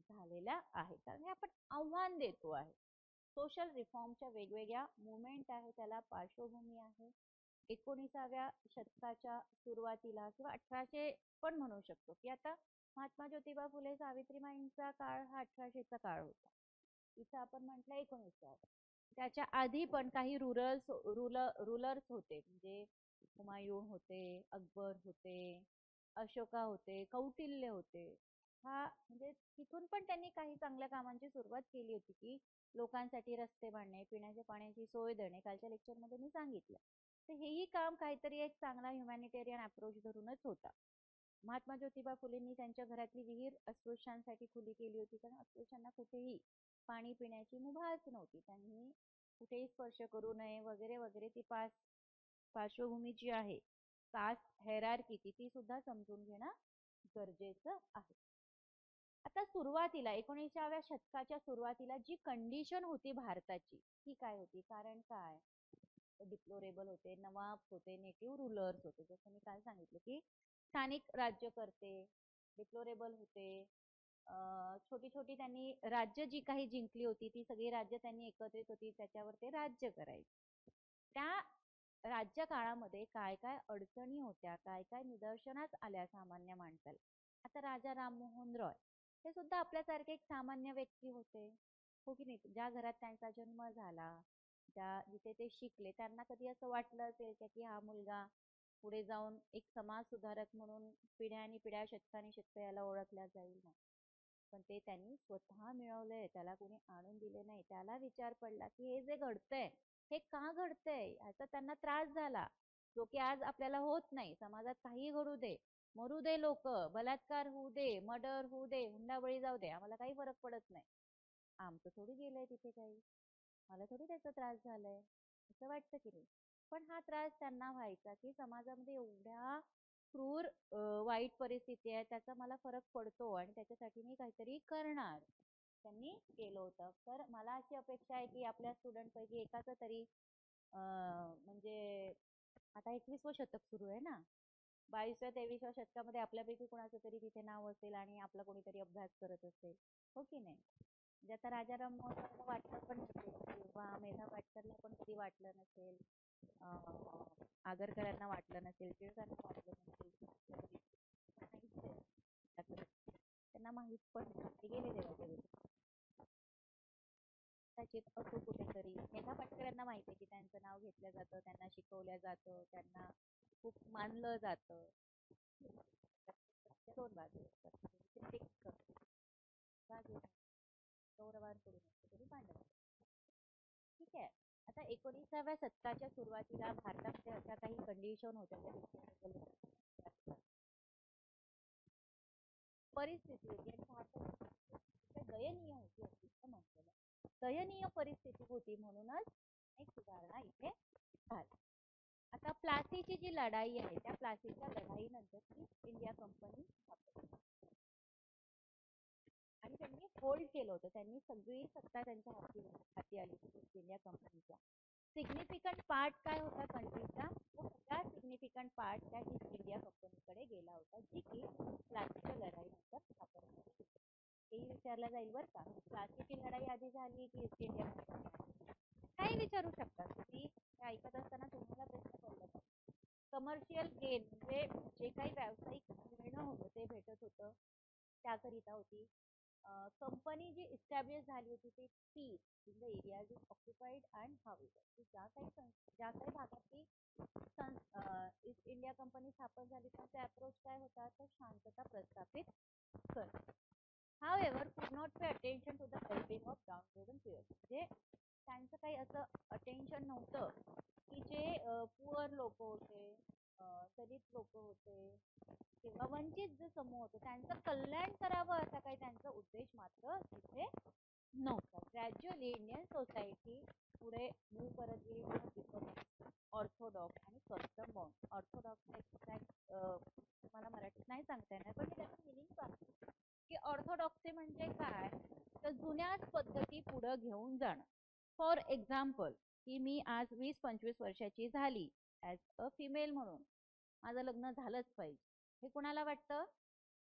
Speaker 1: झालेल्या आहेत. कारण हे आपण आव्हान देतो आहे. सोशल रिफॉर्मच्या वेगवेगळ्या मुवमेंट आहे, त्याला पार्श्वभूमी आहे. 19व्या शतकाच्या सुरुवातीला किंवा 1800 पण म्हणू शकतो की आता महात्मा ज्योतिबा फुले सावित्रीबाईंचा काळ हा 1800चा काळ होता. इथं आपण म्हटलं 1900. त्याच्या आधी पण काही रुलर्स होते, म्हणजे हुमायून होते, अकबर होते, अशोका होते, कौटिल्य होते. हा म्हणजे तिथून पण त्यांनी काही चांगल्या कामांची सुरुवात केली होती की लोकांसाठी रस्ते बांधणे, पिण्याच्या पाण्याची सोय देणे. कालच्या लेक्चरमध्ये मी सांगितलं. तर हेही काम काहीतरी एक चांगला ह्युमॅनिटेरियन अप्रोच धरूनच होता. महात्मा ज्योतिबा फुलेंनी त्यांच्या घरातली विहीर अस्पृश्यांसाठी खुली केली होती, कारण अस्पृश्यांना कुठेही पाणी पिण्याची मुभाच नव्हती. त्यांनी कुठेही स्पर्श करू नये वगैरे वगैरे. ती पार्श्वभूमी जी आहे, कास्ट हेरार्की, ती सुद्धा समजून घेणं गरजेचं आहे. आता सुरुवातीला 19व्या शतकाच्या सुरुवातीला जी कंडिशन होती भारताची, ती काय होती? कारण काय? डिप्लोरेबल होते, नवाब होते, नेटिव्ह रूलर्स होते. जसं मी काल सांगितलं की स्थानिक राज्यकर्ते डिप्लोरेबल होते. छोटी छोटी त्यांनी राज्य जी काही जिंकली होती ती सगळी राज्य त्यांनी एकत्रित होती, त्याच्यावर ते राज्य करायचे. त्या राज्य काळामध्ये काय काय अडचणी होत्या, काय काय निदर्शनास आल्या सामान्य माणसाला. आता राजा राममोहन रॉय हे सुद्धा आपल्यासारखे एक सामान्य व्यक्ती होते, हो की नाही? ज्या घरात त्यांचा जन्म झाला, जिथे ते शिकले, त्यांना कधी असं वाटलं असेल का की हा मुलगा पुढे जाऊन एक समाज सुधारक म्हणून पिढ्यानी पिढ्या, शतकानी शतक याला ओळखल्या जाईल ना? पण ते त्यांनी स्वतः मिळवलंय, त्याला कोणी आणून दिले नाही. त्याला विचार पडला की हे जे घडतंय हे का घडतंय, याचा त्यांना त्रास झाला, जो की आज आपल्याला होत नाही. समाजात काही घडू दे, मरू दे लोक, बलात्कार होऊ दे, मर्डर होऊ दे, हुंडाबळी जाऊ दे, आम्हाला काही फरक पडत नाही. आमचं थोडी गेलंय तिथे काही, मला थोडी त्याचा त्रास झालाय, असं वाटतं की नाही? पण हा त्रास त्यांना व्हायचा की समाजामध्ये एवढ्या क्रूर वाईट परिस्थिती आहे, त्याचा मला फरक पडतो आणि त्याच्यासाठी मी काहीतरी करणार, त्यांनी केलं होतं. तर मला अशी अपेक्षा आहे की आपल्या स्टुडंट पैकी एकाच तरी म्हणजे आता 21वं शतक सुरू आहे ना, 22व्या-23व्या शतकामध्ये आपल्यापैकी कोणाचं तरी तिथे नाव असेल आणि आपला कोणीतरी अभ्यास करत असेल, हो की नाही? म्हणजे आता राजाराम मोहनला वाटलं पण नसेल, किंवा मेधा पाटकरला पण कधी वाटलं नसेल, आगरकरांना वाटलं नसेल, टिळकांना वाटलं नसेल, त्यांना माहित पण ते गेले देवाच्या कदाचित असो कुठेतरी. मेधा पाटकर यांना माहिती आहे की त्यांचं नाव घेतलं जातं, त्यांना शिकवलं जातं, त्यांना खूप मानलं जातं. दोन बाजू असतात, बाजू कौरवांकडून असतो तरी पांडव. ठीक आहे. आता 19व्या शतकाच्या सुरुवातीला भारतामध्ये अशा काही कंडिशन होत्या, परिस्थिती होती आणि भारतात दयनीय होती असं म्हटलेलं. दयनीय परिस्थिती होती म्हणूनच एक सुधारणा इथे झाली. आता प्लासीची जी लढाई आहे, त्या प्लासीच्या लढाईनंतर ईस्ट इंडिया कंपनी स्थापन आणि त्यांनी होल्ड केलं होतं. त्यांनी सगळी सत्ता त्यांच्या हाती आली होती ईस्ट इंडिया कंपनीच्या. सिग्निफिकंट पार्ट काय होता कंट्रीचा? तो सगळा सिग्निफिकंट पार्ट त्या ईस्ट इंडिया कंपनीकडे गेला होता, जी की प्लासीच्या लढाईनंतर स्थापन झाली. हेही विचारला जाईल बरं का, प्लासीची लढाई आधी झाली की ईस्ट इंडिया कंपनी? काही विचारू शकता तुम्ही. ऐकत असताना तुम्हाला प्रश्न पडला, कमर्शियल गेन म्हणजे जे काही व्यावसायिक मिळणं होतं ते भेटत होतं, त्याकरिता होती कंपनी जी इस्टॅब्लिश झाली होती. ती peace in the areas occupied and house, ज्या काही भागात ती इंडिया कंपनी स्थापन झाली त्यांचा अप्रोच काय होता तर शांतता प्रस्थापित कर. However, could not pay attention to the well-being of downtrodden peers. म्हणजे त्यांचं काही असं अटेन्शन नव्हतं की जे पुअर लोक होते, दलित लोक होते किंवा वंचित जे समूह होते त्यांचं कल्याण करावं असा काही त्यांचा उद्देश मात्र तिथे नव्हता. ग्रॅज्युअली इंडियन सोसायटी पुढे मूव्ह करत गेली ऑर्थोडॉक्स आणि कस्टम बाउंड. ऑर्थोडॉक्स एक्झॅक्ट मला मराठीत नाही सांगता येणार पण मी त्याचं मिनिंग सांगते की ऑर्थोडॉक्सी म्हणजे काय तर जुन्याच पद्धती पुढे घेऊन जाणं. फॉर एक्झाम्पल की मी आज 20-25 वर्षाची झाली ॲज अ फिमेल म्हणून माझं लग्न झालंच पाहिजे हे कुणाला वाटतं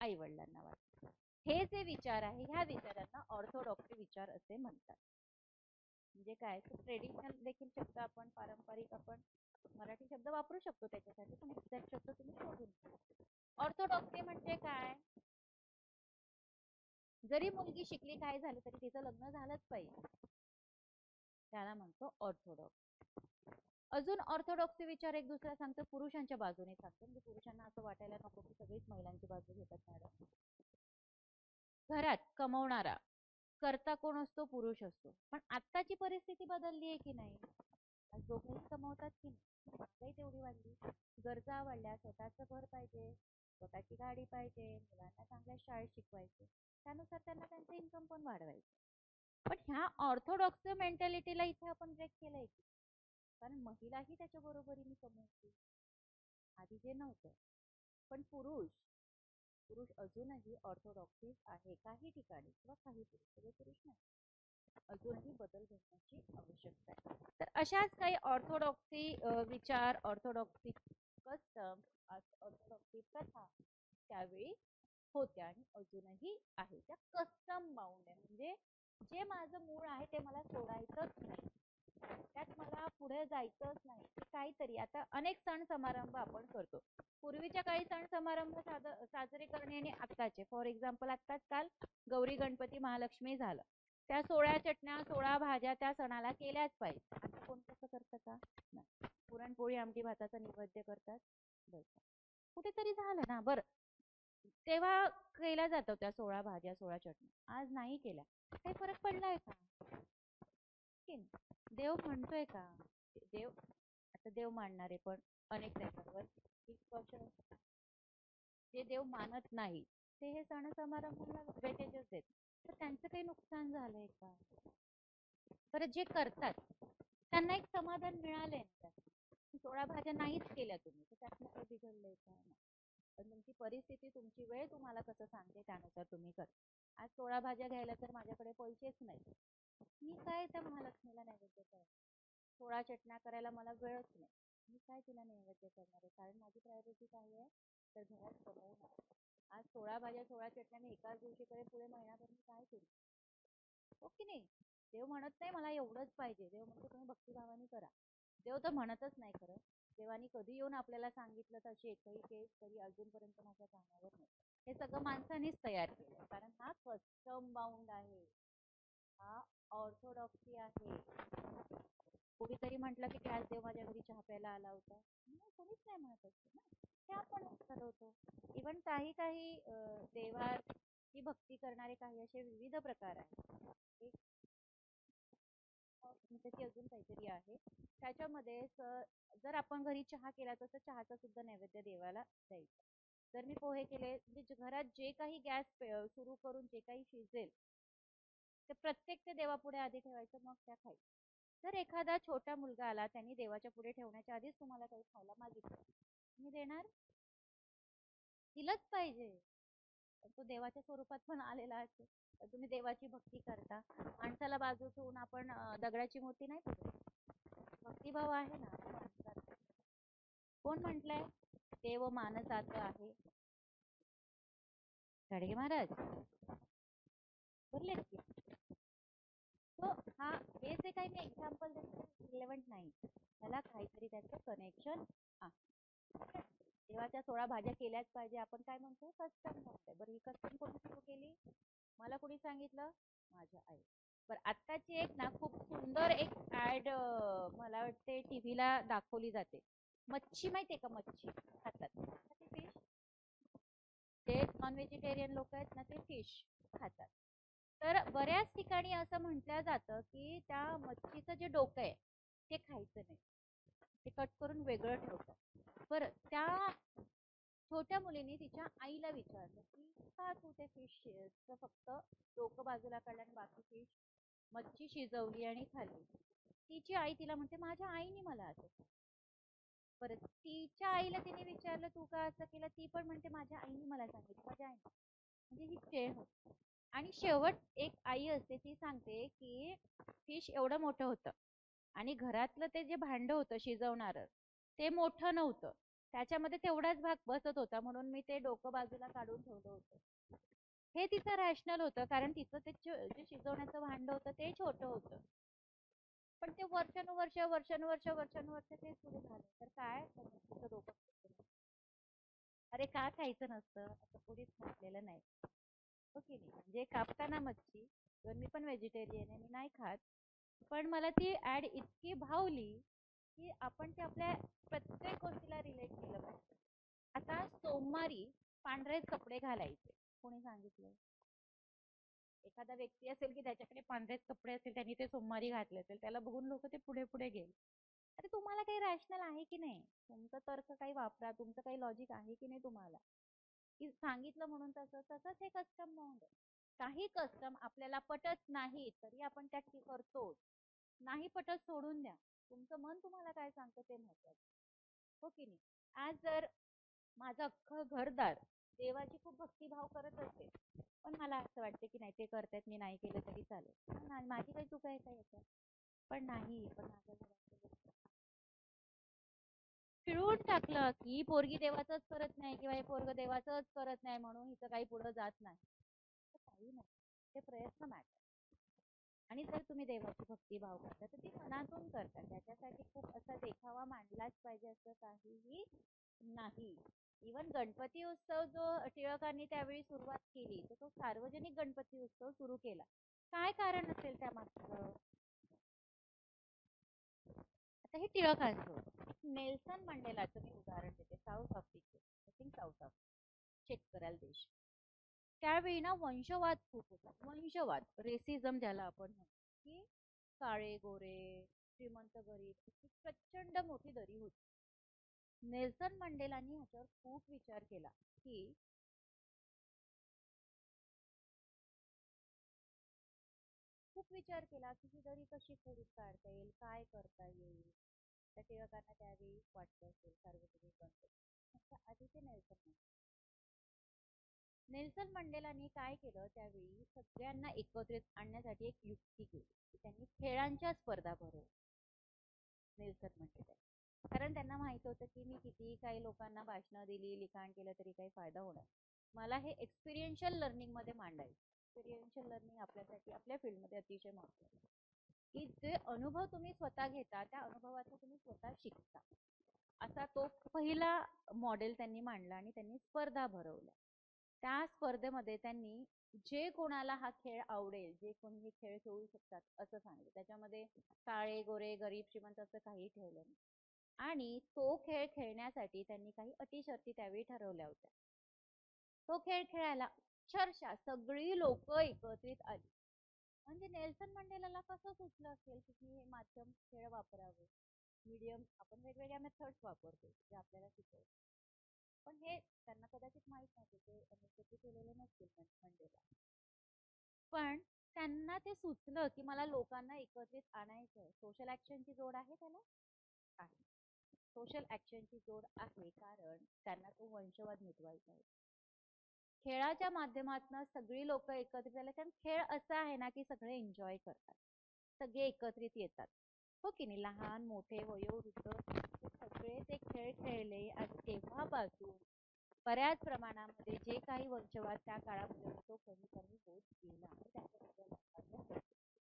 Speaker 1: आई वडिलांना वाटतं. हे जे विचार आहे ह्या विचारांना ऑर्थोडॉक्सी विचार असे म्हणतात. म्हणजे काय तर ट्रेडिशनल देखील शब्द आपण पारंपरिक आपण मराठी शब्द वापरू शकतो त्याच्यासाठी पण एक्झॅक्ट शब्द तुम्ही शोधून. ऑर्थोडॉक्सी म्हणजे काय जरी मुलगी शिकली काय झालं तरी तिचं लग्न झालंच पाहिजे त्याला म्हणतो ऑर्थोडॉक्स. अजून ऑर्थोडॉक्सी विचार एक दुसरा सांगतो पुरुषांच्या बाजूने सांगतो म्हणजे पुरुषांना असं वाटायला नको की सगळीच महिलांची बाजू घेतात मॅडम. घरात कमवणारा करता कोण असतो पुरुष असतो पण आत्ताची परिस्थिती बदलली आहे की नाही आज दोघंही कमवतात की नाही महागाई तेवढी वाढली गरजा वाढल्या स्वतःचं घर पाहिजे स्वतःची गाडी पाहिजे मुलांना चांगल्या शाळेत शिकवायचे त्यानुसार त्यांना त्यांचं इन्कम पण वाढवायचं. पण ह्या ऑर्थोडॉक्स मेंटॅलिटीला इथे आपण ब्रेक केलंय की कारण महिलाही त्याच्या बरोबरीने कमवते आधी जे नव्हतं. पण पुरुष अजूनही ऑर्थोडॉक्सीस आहे काही ठिकाणी किंवा काही पुरुष नाही अजूनही बदल घडण्याची आवश्यकता आहे. तर अशाच काही ऑर्थोडॉक्सी विचार ऑर्थोडॉक्सी कस्टम ऑर्थोडॉक्सी प्रथा त्यावेळी होत्या आणि अजूनही आहे. त्या कस्टम बाउंड आहे म्हणजे जे माझं मूळ आहे ते मला सोडायचंच नाही त्यात मला पुढे जायचंच नाही. काहीतरी आता अनेक सण समारंभ आपण करतो पूर्वीच्या काही सण समारंभ साजरे करणे आणि आत्ताचे फॉर एक्झाम्पल आत्ताच काल गौरी गणपती महालक्ष्मी झालं त्या 16 चटण्या 16 भाज्या त्या सणाला केल्याच पाहिजे. आता कोण कसं करतं का नाही पुरणपोळी आमटी भाताचा नैवेद्य करतात बस कुठेतरी झालं ना बरं तेव्हा केल्या जातं त्या 16 भाज्या 16 चटण्या आज नाही केल्या काही फरक पडलाय का देव म्हणतोय का देव आता देव मानणारे पण अनेक त्याच्यावर विश्वास जे देव मानत नाही ते हे सण समारंभाला वेटेजच देत तर त्यांचं काही नुकसान झालंय का बरं जे करतात त्यांना एक समाधान मिळालंय ना 16 भाज्या नाहीच केल्या तुम्ही तर त्यातनं काही बिघडलंय का नाही पण तुमची परिस्थिती तुमची वेळ तुम्हाला कसं सांगते त्यानुसार तुम्ही करा. आज 16 भाज्या घ्यायला तर माझ्याकडे पैसेच नाही मी काय त्या महालक्ष्मीला नैवेद्य करणार 16 चटण्या करायला मला वेळच नाही मी काय तिला नैवेद्य करणार आहे कारण माझी प्रायोरिटी काय आहे तर घरात कमवणार. आज 16 भाज्या 16 चटण्या मी एकाच दिवशी करेन पुढे महिनाभर मी काय करू हो की नाही. देव म्हणत नाही मला एवढंच पाहिजे देव म्हणतो तुम्ही भक्तिभावाने करा. देव तर म्हणतच नाही खरं देवानी कधी येऊन आपल्याला सांगितलं तर अशी एकही केस तरी अजूनपर्यंत माझ्या कानावर नाही. हे सगळं माणसानेच तयार केलं कारण हा कस्टम बाउंड आहे हा ऑर्थोडॉक्सी आहे. कोणीतरी म्हटलं की आज देव माझ्या घरी चहा प्यायला आला होता कोणीच नाही म्हणत असते ना ते आपण ठरवतो. इव्हन काही देवाची भक्ती करणारे काही असे विविध प्रकार आहेत त्याची अजून काहीतरी आहे त्याच्यामध्ये जर आपण घरी चहा केला तर चहाचा सुद्धा नैवेद्य देवाला द्यायचा. जर मी पोहे केले म्हणजे घरात जे काही गॅस सुरू करून जे काही शिजेल ते प्रत्येक ते देवापुढे आधी ठेवायचं मग त्या खायचं. जर एखादा छोटा मुलगा आला त्यांनी देवाच्या पुढे ठेवण्याच्या आधीच तुम्हाला काही खायला मागितलं तुम्ही देणार दिलंच पाहिजे तो देवाच्या स्वरूपात पण आलेला असेल तर तुम्ही देवाची भक्ती करता. माणसाला बाजू ठेवून आपण दगडाची मूर्ती नाही करू भक्तिभाव आहे ना. कोण म्हटलंय देव मानसात आहे गाडगे महाराज बोललेत की तो हा हे जे काही मी एक्झाम्पल देतो रिलेव्हंट नाही त्याला काहीतरी त्याचं कनेक्शन आहे. देवाच्या 16 भाज्या केल्याच पाहिजे आपण काय म्हणतो कस्टम म्हणतोय. बरं ही कस्टम कोणी सुरू केली मला कोणी सांगितलं माझ्या आई. बरं आत्ताची एक ना खूप सुंदर एक ऍड मला वाटते टीव्हीला दाखवली जाते मच्छी माहितीये का, मच्छी खातात ते फिश. जे नॉन व्हेजिटेरियन लोक आहेत ना ते फिश खातात. तर बऱ्याच ठिकाणी असं म्हटलं जातं की त्या मच्छीचं जे डोकं आहे ते खायचं नाही, ते कट करून वेगळं ठेवतात. बरं, त्या छोट्या मुलीने तिच्या आईला विचारलं की का तू ते फिश फक्त डोकं बाजूला काढलं आणि बाकी फिश मच्छी शिजवली आणि खाल्ली. तिची आई तिला म्हणते माझ्या आईने मला असं सांगितलं. बरं, तिच्या आईला तिने विचारलं तू का असं केलं, ती पण म्हणते माझ्या आईने मला सांगितलं, माझ्या आईने. म्हणजे ही चेड होती. आणि शेवट एक आई असते ती सांगते की फिश एवढं मोठं होतं आणि घरातलं ते जे भांड होतं शिजवणारं ते मोठं नव्हतं, त्याच्यामध्ये तेवढाच भाग बसत होता, म्हणून मी ते डोकं बाजूला काढून ठेवलं होतं. हे तिचं रॅशनल होतं, कारण तिचं ते जे शिजवण्याचं भांड होतं ते छोटं होतं. पण ते वर्षानुवर्ष वर्षानुवर्ष वर्षानुवर्ष ते सुरू झालं तर काय तिचं डोकं खायचं नसतं. अरे का खायचं नसतं असं कोणीच म्हटलेलं नाही, हो की नाही. म्हणजे कापताना मच्छी, जर मी पण व्हेजिटेरियन आहे, मी नाही खात, पण मला ती ऍड इतकी भावली की आपण ते आपल्या प्रत्येक गोष्टीला रिलेट केलं पाहिजे. आता सोमवारी पांढरेच कपडे घालायचे कोणी सांगितलं? एखादा व्यक्ती असेल की त्याच्याकडे पांढरेच कपडे असेल, त्यांनी ते सोमवारी घातले असेल, त्याला बघून लोक ते पुढे पुढे गेले. अरे तुम्हाला काही रॅशनल आहे की नाही, तुमचं तर्क काही वापरा, तुमचं काही लॉजिक आहे की नाही तुम्हाला, की सांगितलं म्हणून तसं तसंच हे कस्टम म्हणून. काही कस्टम आपल्याला पटत नाही तरी आपण त्या करतो, नाही पटत सोडून द्या, तुमचं मन तुम्हाला काय सांगतं ते महत्वाचं, हो की नाही. आज जर माझं अख्खं घरदार देवाची खूप भक्तिभाव करत असेल, पण मला असं वाटतं की नाही ते करतायत, मी नाही केलं तरी चालेल, माझी काही चूक आहे का याच्यात? पण नाही, पण माझ्या घरातले खिळवून टाकलं की पोरगी देवाचंच करत नाही किंवा हे पोरग देवाचंच करत नाही म्हणून हिचं काही पुढं जात नाही. काही नाही, ते प्रयत्न मॅटर. आणि जर तुम्ही देवाची भक्तिभाव करता तर ती मनातून करता, त्याच्यासाठी खूप असा देखावा मांडलाच पाहिजे असं काहीही नाही. इवन गणपती उत्सव जो टिळकांनी त्यावेळी सुरुवात केली, तर तो सार्वजनिक गणपती उत्सव सुरू केला, काय कारण असेल त्या मागचं? आता हे टिळकांचं. नेल्सन मंडेलाचं मी उदाहरण देते, साऊथ आफ्रिकेत, I think South Africa, check कराल देश. त्यावेळी ना वंशवाद खूप होता, वंशवाद, रेसिझम ज्याला आपण म्हणतो, की काळे गोरे, श्रीमंत गरीब, अशी प्रचंड मोठी दरी होती. नेल्सन मंडेलांनी ह्याच्यावर खूप विचार केला की ही दरी कशी खोडून काढता येईल, काय करता येईल. त्या टिळकांना त्यावेळी वाटलं असेल सार्वजनिक गणपती. अच्छा, आधी ते नेल्सन मंडेलांनी काय केलं, त्यावेळी सगळ्यांना एकत्रित आणण्यासाठी एक युक्ती केली, त्यांनी खेळांच्या स्पर्धा भरवल्या. नेल्सन मंडेला, कारण त्यांना माहित होतं की मी कितीही काही लोकांना भाषणं दिली, लिखाण केलं तरी काही फायदा होणार, मला हे एक्सपिरियन्शियल लर्निंग मध्ये मांडायचं. एक्सपिरियन्शियल लर्निंग आपल्यासाठी आपल्या फील्डमध्ये अतिशय महत्त्वाचं, की जे अनुभव तुम्ही स्वतः घेता त्या अनुभवाचं तुम्ही स्वतः शिकता. असा तो पहिला मॉडेल त्यांनी मांडला आणि त्यांनी स्पर्धा भरवल्या. त्या स्पर्धेमध्ये त्यांनी जे कोणाला हा खेळ आवडेल, जे कोणी हे खेळ खेळू शकतात असं सांगितलं. त्याच्यामध्ये काळे गोरे गरीब श्रीमंत असं काही ठेवलं नाही. आणि तो खेळ खेळण्यासाठी त्यांनी काही अटी शर्ती त्यावेळी ठरवल्या होत्या. तो खेळ खेळायला अक्षरशः सगळी लोक एकत्रित आली. म्हणजे नेल्सन मंडेलाला कसं सुचलं असेल की हे माध्यम खेळ वापरावं, मीडियम, आपण वेगवेगळ्या मेथड्स वापरतो जे आपल्याला शिकवतात, पण हे त्यांना कदाचित माहित नव्हते, ते अनुभूती केलेले नसतील मंडेला. पण त्यांना ते सुचलं की मला लोकांना एकत्रित आणायचं. सोशल ऍक्शनची जोड आहे त्याला, आहे. सोशल ऍक्शनची जोड आहे, कारण त्यांना तो वंशवाद मिटवायचा आहे. खेळाच्या माध्यमातून सगळी लोक एकत्रित आले, कारण खेळ असा आहे ना की सगळे एन्जॉय करतात, सगळे एकत्रित येतात, हो की नाही. लहान मोठे वयोवृद्ध सगळे ते खेळ खेळले आणि तेव्हापासून बऱ्याच प्रमाणामध्ये जे काही वंशवाद त्या काळामध्ये तो कमी कमी होत गेला.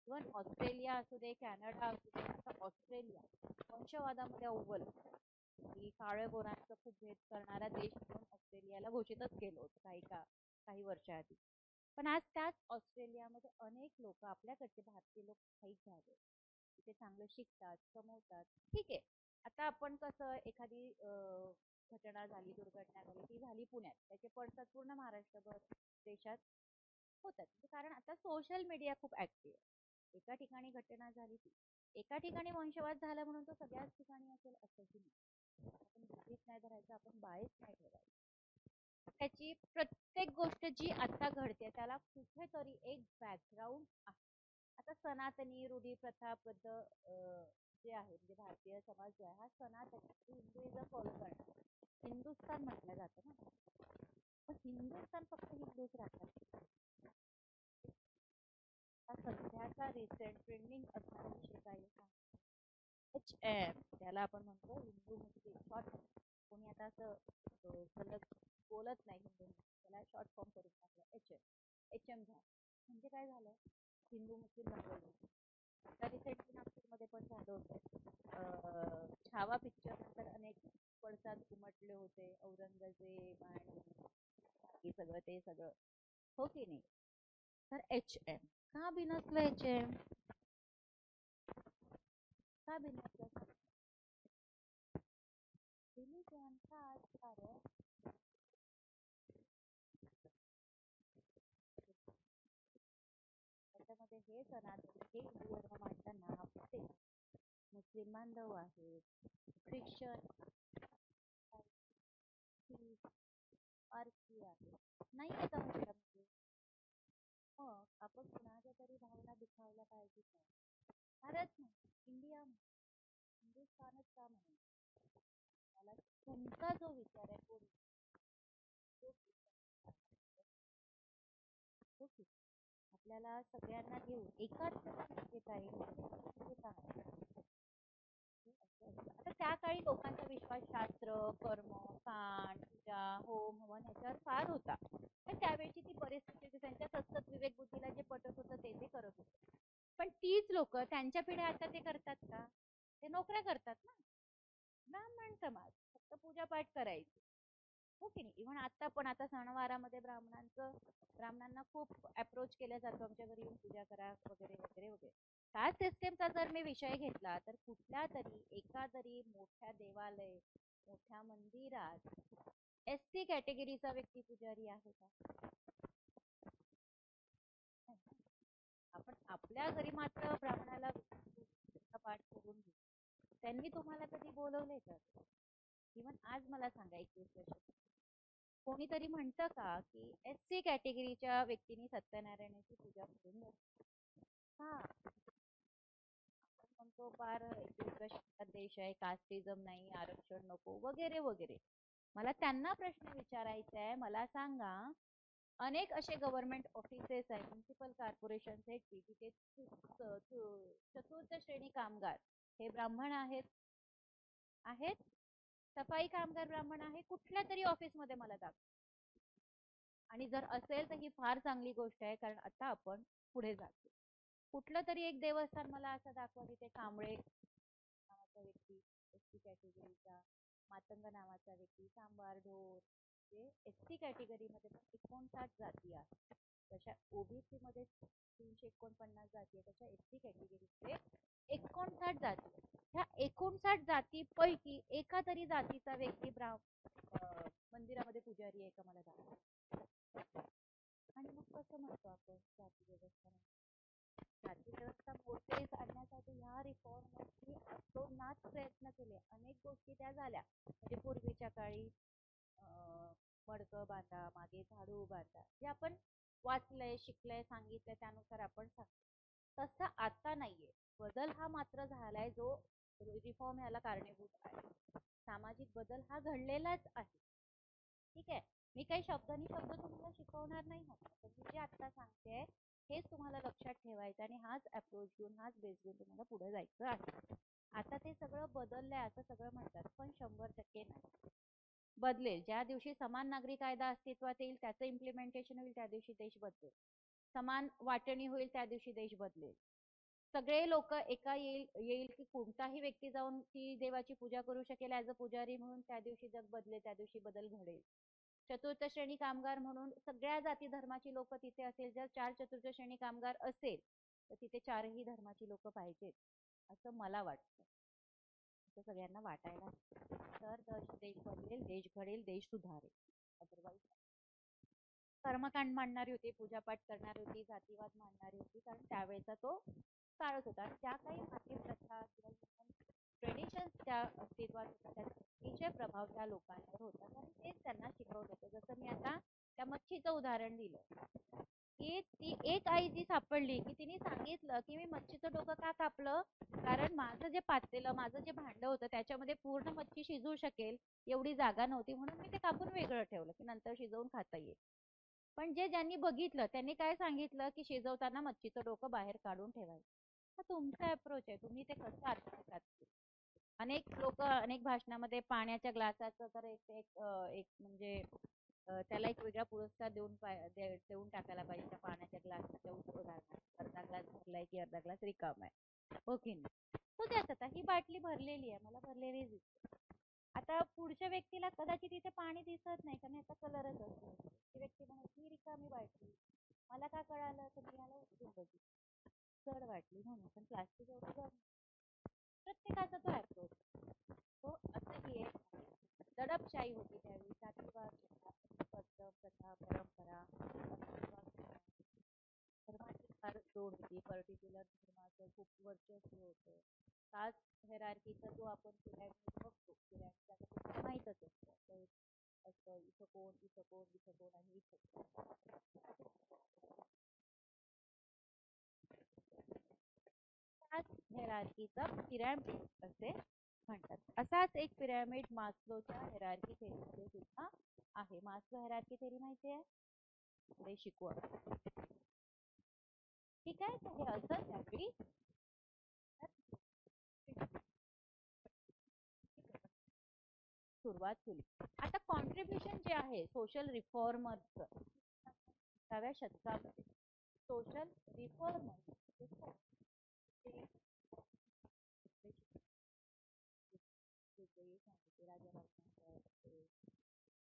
Speaker 1: इव्हन ऑस्ट्रेलिया असू दे, कॅनडा असू दे, आता ऑस्ट्रेलिया वंशवादामध्ये अव्वल, की काळ्या गोरांचा खूप भेद करणारा देश म्हणून ऑस्ट्रेलियाला घोषितच केलं होतं काही वर्षाआधी. पण आज त्याच ऑस्ट्रेलियामध्ये अनेक लोक, आपल्याकडचे भारतीय लोक स्थायिक झाले, तिथे चांगलं शिकतात, कमवतात, ठीक आहे. आता आपण कसं एखादी घटना झाली, दुर्घटना झाली, ती झाली पुण्यात, त्याचे पडसाद पूर्ण महाराष्ट्रभर देशात होतात. कारण आता सोशल मीडिया खूप ऍक्टिव्ह आहे. एका ठिकाणी घटना झाली ती एका ठिकाणी वंशवाद झाला म्हणून तो सगळ्याच ठिकाणी असेल असंही नाही. आपण गृहीत नाही धरायचं, आपण बायस नाही ठेवायचं. त्याची प्रत्येक गोष्ट जी आता घडते त्याला कुठेतरी एक बॅकग्राऊंड आहे. आता सनातनी रूढी प्रथाबद्ध जे आहे म्हणजे भारतीय समाज जो आहे हा सनातनी हिंदुइझम फॉलो करणार हिंदुस्थान म्हटलं जातं ना. पण हिंदुस्थान फक्त हिंदूच राहतात. सध्याचा रिसेंट ट्रेंडिंग असणारा विषय काय HM त्याला आपण म्हणतो हिंदू मुस्लिम शॉर्ट. कोणी आता असं सलग बोलत नाही हिंदू त्याला शॉर्ट फॉर्म करून टाकलं HM झालं. म्हणजे काय झालं, हिंदू मुस्लिम दंगल. आता रिसेंटली नागपूरमध्ये पण झालं होतं. छावा पिक्चर नंतर अनेक पडसाद उमटले होते, औरंगजेब आणि हे सगळं ते सगळं, हो की नाही. तर HM का बिनसलं, HM का बिनसलं, रिलीजन का कारण त्याच्यामध्ये हे सनातनी हे हिंदू धर्म मांडताना आपले मुस्लिम बांधव आहेत, ख्रिश्चन, पारसी आहे, नाही आहे का त्याच्यामध्ये. मग आपण कुणाच्या तरी भावना दुखावल्या पाहिजे का? भारत नाही, इंडिया हिंदुस्थानच का म्हणून मला तुमचा जो विचार आहे तो आपल्याला सगळ्यांना घेऊन एकाच घेता येईल. आता त्या काळी लोकांचा विश्वास शास्त्र, कर्म, कांड, पूजा, होम हवन ह्याच्यावर फार होता. पण त्यावेळची ती परिस्थिती त्यांच्या सतत विवेक बुद्धीला जे पटत होतं ते करत होते. पण तीच लोक त्यांच्या पिढ्या आता ते करतात का? ते नोकऱ्या करतात ना. ब्राह्मण समाज फक्त पूजापाठ करायची, हो की नाही. इव्हन आता पण आता सणवारामध्ये ब्राह्मणांना खूप अप्रोच केला जातो, आमच्या घरी येऊन पूजा करा वगैरे वगैरे वगैरे. त्याच सिस्टेमचा जर मी विषय घेतला तर कुठल्या तरी एका तरी मोठ्या देवालय, मोठ्या मंदिरात SC कॅटेगरीचा व्यक्ती पुजारी आहे का? आपण आपल्या घरी मात्र ब्राह्मणाला पाठ करून घेऊ. त्यांनी तुम्हाला कधी बोलवलंय का? इव्हन आज मला सांगा 21 वर्ष कोणीतरी म्हणतं का की SC कॅटेगरीच्या व्यक्तींनी सत्यनारायणाची पूजा करून हा, आपण म्हणतो फार देश आहे, कास्टिझम नाही, आरक्षण नको वगैरे वगैरे. मला त्यांना प्रश्न विचारायचा आहे, मला सांगा अनेक असे गव्हर्नमेंट ऑफिसेस आहेत, म्युन्सिपल कॉर्पोरेशन आहेत तिथे चतुर्थ श्रेणी कामगार हे ब्राह्मण आहेत आहेत सफाई कामगार ब्राह्मण आहे कुठल्या तरी ऑफिसमध्ये मला दाखवा. आणि जर असेल तर ही फार चांगली गोष्ट आहे, कारण आता आपण पुढे जातो. कुठलं तरी एक देवस्थान मला असं दाखवा तिथे कांबळे नावाचा व्यक्ती SC कॅटेगरीचा, मातंग नावाचा व्यक्ती, सांबार ढोर, जे SC कॅटेगरीमध्ये पण 59 जाती आहेत. तशा OBC मध्ये 349 जाती आहे, तशा SC कॅटेगरीमध्ये 59 जाती. ह्या 59 जातीपैकी एका तरी जातीचा व्यक्ती मंदिरामध्ये पुजारी आहे का मला दाखवा. आणि मग कसं म्हणतो आपण जाती व्यवस्था? जाती व्यवस्था मोठेच आणण्यासाठी ह्या रिफॉर्मची अतोनात प्रयत्न केले. अनेक गोष्टी त्या झाल्या, म्हणजे पूर्वीच्या काळी मडकं बांधा, मागे झाडू बांधा, जे आपण वाचलंय, शिकलंय, सांगितलंय त्यानुसार आपण सांगतो. तसं आता नाहीये. बदल हा मात्र झालाय जो रिफॉर्म ह्याला कारणीभूत आहे. सामाजिक बदल हा घडलेलाच आहे. ठीक आहे, मी काही शब्द तुम्हाला शिकवणार नाही, पण मी जे आता सांगते हेच तुम्हाला लक्षात ठेवायचं आणि हाच अप्रोच घेऊन हाच बेस घेऊन तुम्हाला पुढे जायचं आहे. आता ते सगळं बदललंय असं सगळं म्हणतात, पण 100% नाही. बदलेल. ज्या दिवशी समान नागरी कायदा अस्तित्वात येईल, त्याचं इम्प्लिमेंटेशन होईल, त्या दिवशी देश बदलेल. समान वाटणी होईल, त्या दिवशी देश बदलेल. सगळे लोक एका येईल की कोणताही व्यक्ती जाऊन ती देवाची पूजा करू शकेल ऍज अ पुजारी म्हणून, त्या दिवशी जग बदलेल, त्या दिवशी बदल घडेल. चतुर्थ श्रेणी कामगार म्हणून सगळ्या जाती धर्माची लोक तिथे असेल. जर 4 चतुर्थ श्रेणी कामगार असेल तर तिथे 4ही धर्माची लोक पाहिजेत असं मला वाटतं. असं सगळ्यांना वाटायला. तर देश बदलेल, देश घडेल, देश सुधारेल. अदरवाईज कर्मकांड मांडणारी होती, पूजापाठ करणारी होती, जातीवाद मांडणारी होती, कारण त्यावेळेचा तो काळच होता. आणि ज्या काही माती प्रथा किंवा ट्रेडिशन्स त्या अस्तित्वात होत्या त्याचा अतिशय प्रभाव त्या लोकांवर होता आणि तेच त्यांना शिकवत होतं. जसं मी आता त्या मच्छीचं उदाहरण दिलं की ती एक आई जी सापडली की तिने सांगितलं की मी मच्छीचं डोकं का कापलं, कारण माझं जे पातेलं, माझं जे भांडं होतं त्याच्यामध्ये पूर्ण मच्छी शिजू शकेल एवढी जागा नव्हती, म्हणून मी ते कापून वेगळं ठेवलं की नंतर शिजवून खाता येईल. पण ज्यांनी बघितलं त्यांनी काय सांगितलं की शिजवताना मच्छीचं डोकं बाहेर काढून ठेवायचं. हा तुमचा अप्रोच आहे, तुम्ही ते कसं आत्मसात केलं. अनेक लोक अनेक भाषणामध्ये पाण्याच्या ग्लासाचं तर एक एक एक म्हणजे त्याला एक वेगळा पुरस्कार देऊन टाकायला पाहिजे त्या पाण्याच्या ग्लासच्या उदाहरणात. अर्धा ग्लास भरलाय की अर्धा ग्लास रिकामा आहे, हो की नाही. तो त्यात आता ही बाटली भरलेली आहे, मला भरलेली दिसते. आता पुढच्या व्यक्तीला कदाचित इथे पाणी दिसत नाही कारण याचा कलरच असतो. ती व्यक्ती म्हणत ही रिकामी बाटली, मला का कळालं तर मी याला उचलून बघितलं, जड वाटली म्हणून, पण प्लास्टिक एवढं जड. प्रत्येकाचा तो अप्रोच. तो असंही एक दडपशाही होती त्यावेळी, जातीवाद होता, पद्धत प्रथा परंपरा, धर्माची फार जोड होती. पर्टिक्युलर धर्माचं खूप वर्चस्व होतं. कास्ट हेरार्कीचा जो आपण पिरॅमिड बघतो, पिरॅमिडचा तुम्हाला माहीतच असतं असतं, इथं कोण इथं कोण इथं कोण आणि इथं कोण. कास्ट हेरार्कीचा पिरॅमिड असे म्हणतात. असाच एक पिरॅमिड मास्लोच्या हेरार्की थेरीमध्ये सुद्धा आहे. मास्लो हेरार्की थेरी माहिती आहे, पुढे शिकू. ठीक आहे, तर हे असं त्यावेळी सुरुवात केली. आता कॉन्ट्रीब्युशन जे आहे सोशल रिफॉर्मरचं 20व्या शतकामध्ये, सोशल रिफॉर्मर राजा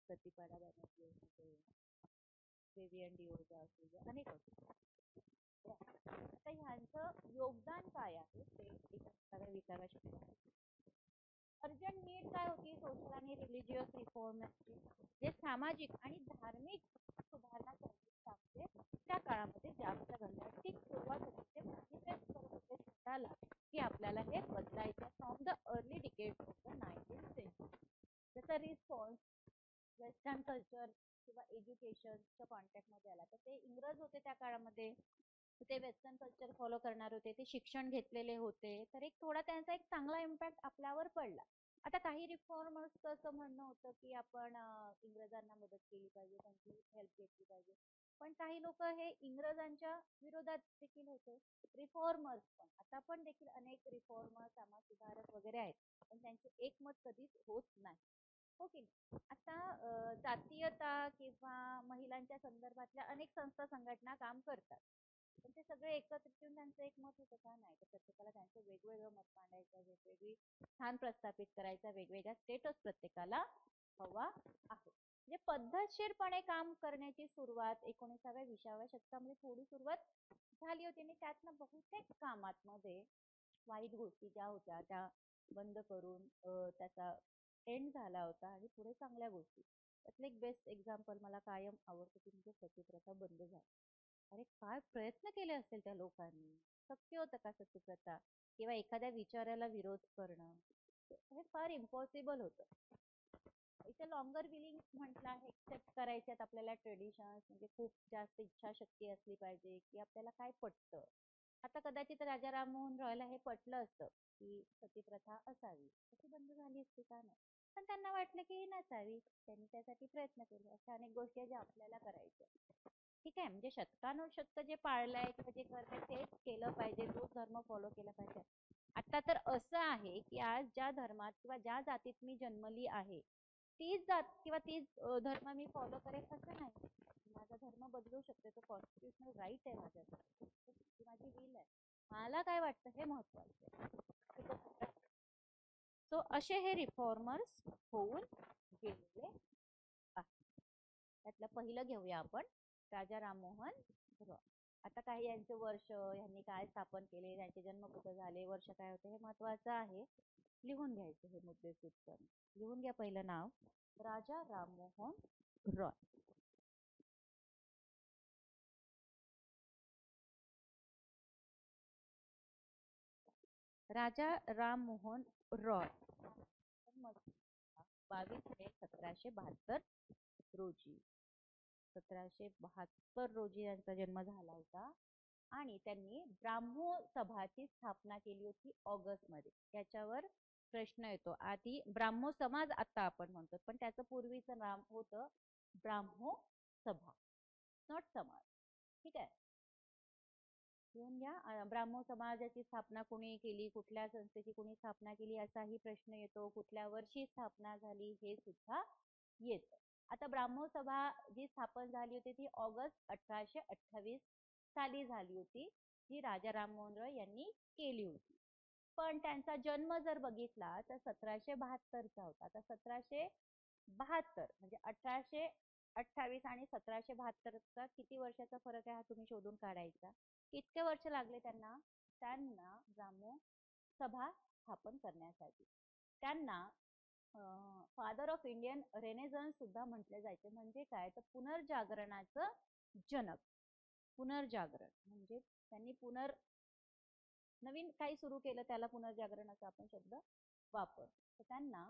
Speaker 1: प्रतिपाला बॅनर्जी असू दे, विवियन डिओजा असू दे, अनेक असू. आता ह्यांचं योगदान काय आहे ते 20व्या शतकात. अर्जंट नीड काय होती सोशल आणि रिलिजियस रिफॉर्मची, जे सामाजिक आणि धार्मिक सुधारणा करण्याचे त्या काळामध्ये जास्त घडण्याची सुरुवात होती. ते मॅनिफेस्ट करत होते स्वतःला की आपल्याला हे बदलायचं from the early decade of the 19th century. जसं रिस्पॉन्स वेस्टर्न कल्चर किंवा एज्युकेशनच्या कॉन्टॅक्टमध्ये आला तर ते इंग्रज होते त्या काळामध्ये, ते वेस्टर्न कल्चर फॉलो करणार होते, ते शिक्षण घेतलेले होते, तर एक थोडा त्यांचा एक चांगला इम्पॅक्ट आपल्यावर पडला. आता काही रिफॉर्मर्सचं असं म्हणणं होतं की आपण इंग्रजांना मदत केली पाहिजे, त्यांची हेल्प घेतली पाहिजे. पण काही लोक हे इंग्रजांच्या विरोधात देखील होते, रिफॉर्मर्स पण. आता पण देखील अनेक रिफॉर्मर्स, समाजसुधारक वगैरे आहेत, पण त्यांचे एकमत कधीच होत नाही, हो की नाही. आता जातीयता किंवा महिलांच्या संदर्भातल्या अनेक संस्था संघटना काम करतात, पण ते सगळे एकत्रित येऊन त्यांचं एक मत होतं का, नाही तर प्रत्येकाला त्यांचं वेगवेगळं मत मांडायचं, वेगवेगळी स्थान प्रस्थापित करायचा, वेगवेगळा स्टेटस प्रत्येकाला हवा आहे. म्हणजे पद्धतशीरपणे काम करण्याची सुरुवात 19व्या-20व्या शतकामध्ये थोडी सुरुवात झाली होती आणि त्यातनं बहुतेक कामांमध्ये वाईट गोष्टी ज्या होत्या त्या बंद करून त्याचा एंड झाला होता आणि पुढे चांगल्या गोष्टी. त्यातलं एक बेस्ट एक्झाम्पल मला कायम आवडतं ती म्हणजे सतीप्रथा बंद झाली. अरे काय प्रयत्न केले असतील त्या लोकांनी, शक्य होतं का सतीप्रथा किंवा एखाद्या विचाराला विरोध करणं, हे फार इम्पॉसिबल होतं. इथे लॉंगर विलिंग म्हटलं आहे, एक्सेप्ट करायच्यात आपल्याला ट्रेडिशन्स, म्हणजे खूप जास्त इच्छाशक्ती असली पाहिजे की आपल्याला काय पटतं. आता कदाचित राजा राममोहन रॉयला हे पटलं असतं की सतीप्रथा असावी, तशी बंद झाली असती का नाही, पण त्यांना वाटलं की ही नसावी, त्यांनी त्यासाठी प्रयत्न केले. अशा अनेक गोष्टी ज्या आपल्याला करायच्या. ठीक आहे, म्हणजे शतकानुशतक जे पाळलंय किंवा जे करताय तेच केलं पाहिजे, तोच धर्म फॉलो केला पाहिजे. आता तर असं आहे की आज ज्या धर्मात किंवा ज्या जातीत मी जन्मली आहे तीच जात किंवा तीच धर्म मी फॉलो करेल असं नाही. माझा धर्म बदलू शकते, तो कॉन्स्टिट्युशनल राईट आहे माझ्यासाठी, ती माझी विल आहे. मला काय वाटतं हे महत्वाचं आहे. सो असे हे रिफॉर्मर्स होऊन गेलेले आहेत. त्यातलं पहिलं घेऊया आपण, राजा राममोहन रॉय. आता काही यांचे वर्ष, यांनी काय स्थापन केले, त्यांचे जन्म कुठे झाले, वर्ष काय होते हे महत्वाचं आहे. लिहून घ्यायचे हे मुद्दे सुचवून. लिहून घ्या पहिलं नाव राजा राममोहन रॉय. राजा राममोहन रॉय 22 मे 1772 रोजी 1772 रोजी यांचा जन्म झाला होता आणि त्यांनी ब्राह्मो सभाची स्थापना केली होती ऑगस्ट मध्ये. याच्यावर प्रश्न येतो. आधी ब्राह्मो समाज आता आपण म्हणतो पण त्याचं पूर्वीचं नाव होतं ब्राह्मो सभा, नॉट समाज. ठीक आहे, घेऊन घ्या. ब्राह्मो समाजाची स्थापना कोणी केली, कुठल्या संस्थेची कोणी स्थापना केली असाही प्रश्न येतो. कुठल्या वर्षी स्थापना झाली हे सुद्धा येतं. आता ब्राह्मो सभा जी स्थापन झाली होती ती ऑगस्ट 1828 साली झाली होती, जी राजा राममोहन रॉय यांनी केली होती. पण त्यांचा जन्म जर बघितला तर 1772चा होता. आता 1772 म्हणजे 1828 आणि 1772चा किती वर्षाचा फरक आहे हा तुम्ही शोधून काढायचा. इतके वर्ष लागले त्यांना ब्राह्मो सभा स्थापन करण्यासाठी. त्यांना फादर ऑफ इंडियन रेनेसन्स सुद्धा म्हटले जायचे. म्हणजे काय तर पुनर्जागरणाचं जनक. पुनर्जागरण म्हणजे त्यांनी नवीन काही सुरू केलं त्याला पुनर्जागरणाचा आपण शब्द वापर. तर त्यांना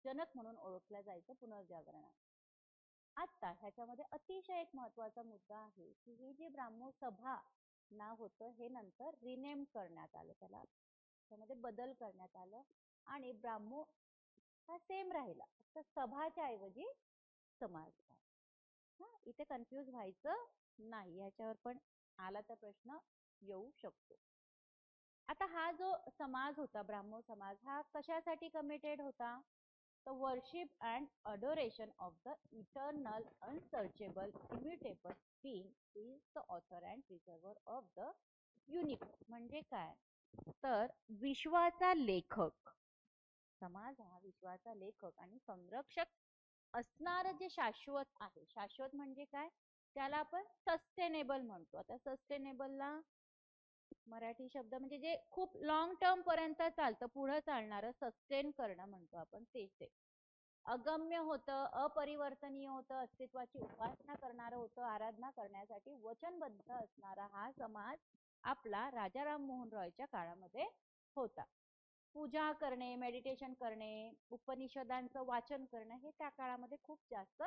Speaker 1: जनक म्हणून ओळखलं जायचं पुनर्जागरणात. आता ह्याच्यामध्ये अतिशय एक महत्वाचा मुद्दा आहे की हे जे ब्राह्मो सभा नाव होतं हे नंतर रिनेम करण्यात आलं, त्यामध्ये बदल करण्यात आलं आणि ब्राह्मो हा सेम राहिला, फक्त सभाच्या ऐवजी समाज. इथे कन्फ्यूज व्हायचं नाही, ह्याच्यावर पण आला तर प्रश्न येऊ शकतो. आता हा जो समाज होता ब्राह्मो समाज हा कशासाठी कमिटेड होता तर worship and adoration of the eternal unsearchable immutable being is the author and preserver of the universe. म्हणजे काय तर विश्वाचा लेखक. समाज हा विश्वाचा लेखक आणि संरक्षक असणारं जे शाश्वत आहे. शाश्वत म्हणजे काय त्याला आपण सस्टेनेबल म्हणतो. आता सस्टेनेबलला मराठी शब्द म्हणजे जे खूप लॉंग टर्म पर्यंत चालतं, पुढे चालणारं सस्टेन करणं म्हणतो आपण ते. अगम्य होतं, अपरिवर्तनीय होतं, अस्तित्वाची उपासना करणारं होतं, आराधना करण्यासाठी वचनबद्ध असणारा हा समाज आपला राजा राममोहन रॉयच्या काळामध्ये होता. पूजा करणे, मेडिटेशन करणे, उपनिषदांचं वाचन करणं हे त्या काळामध्ये खूप जास्त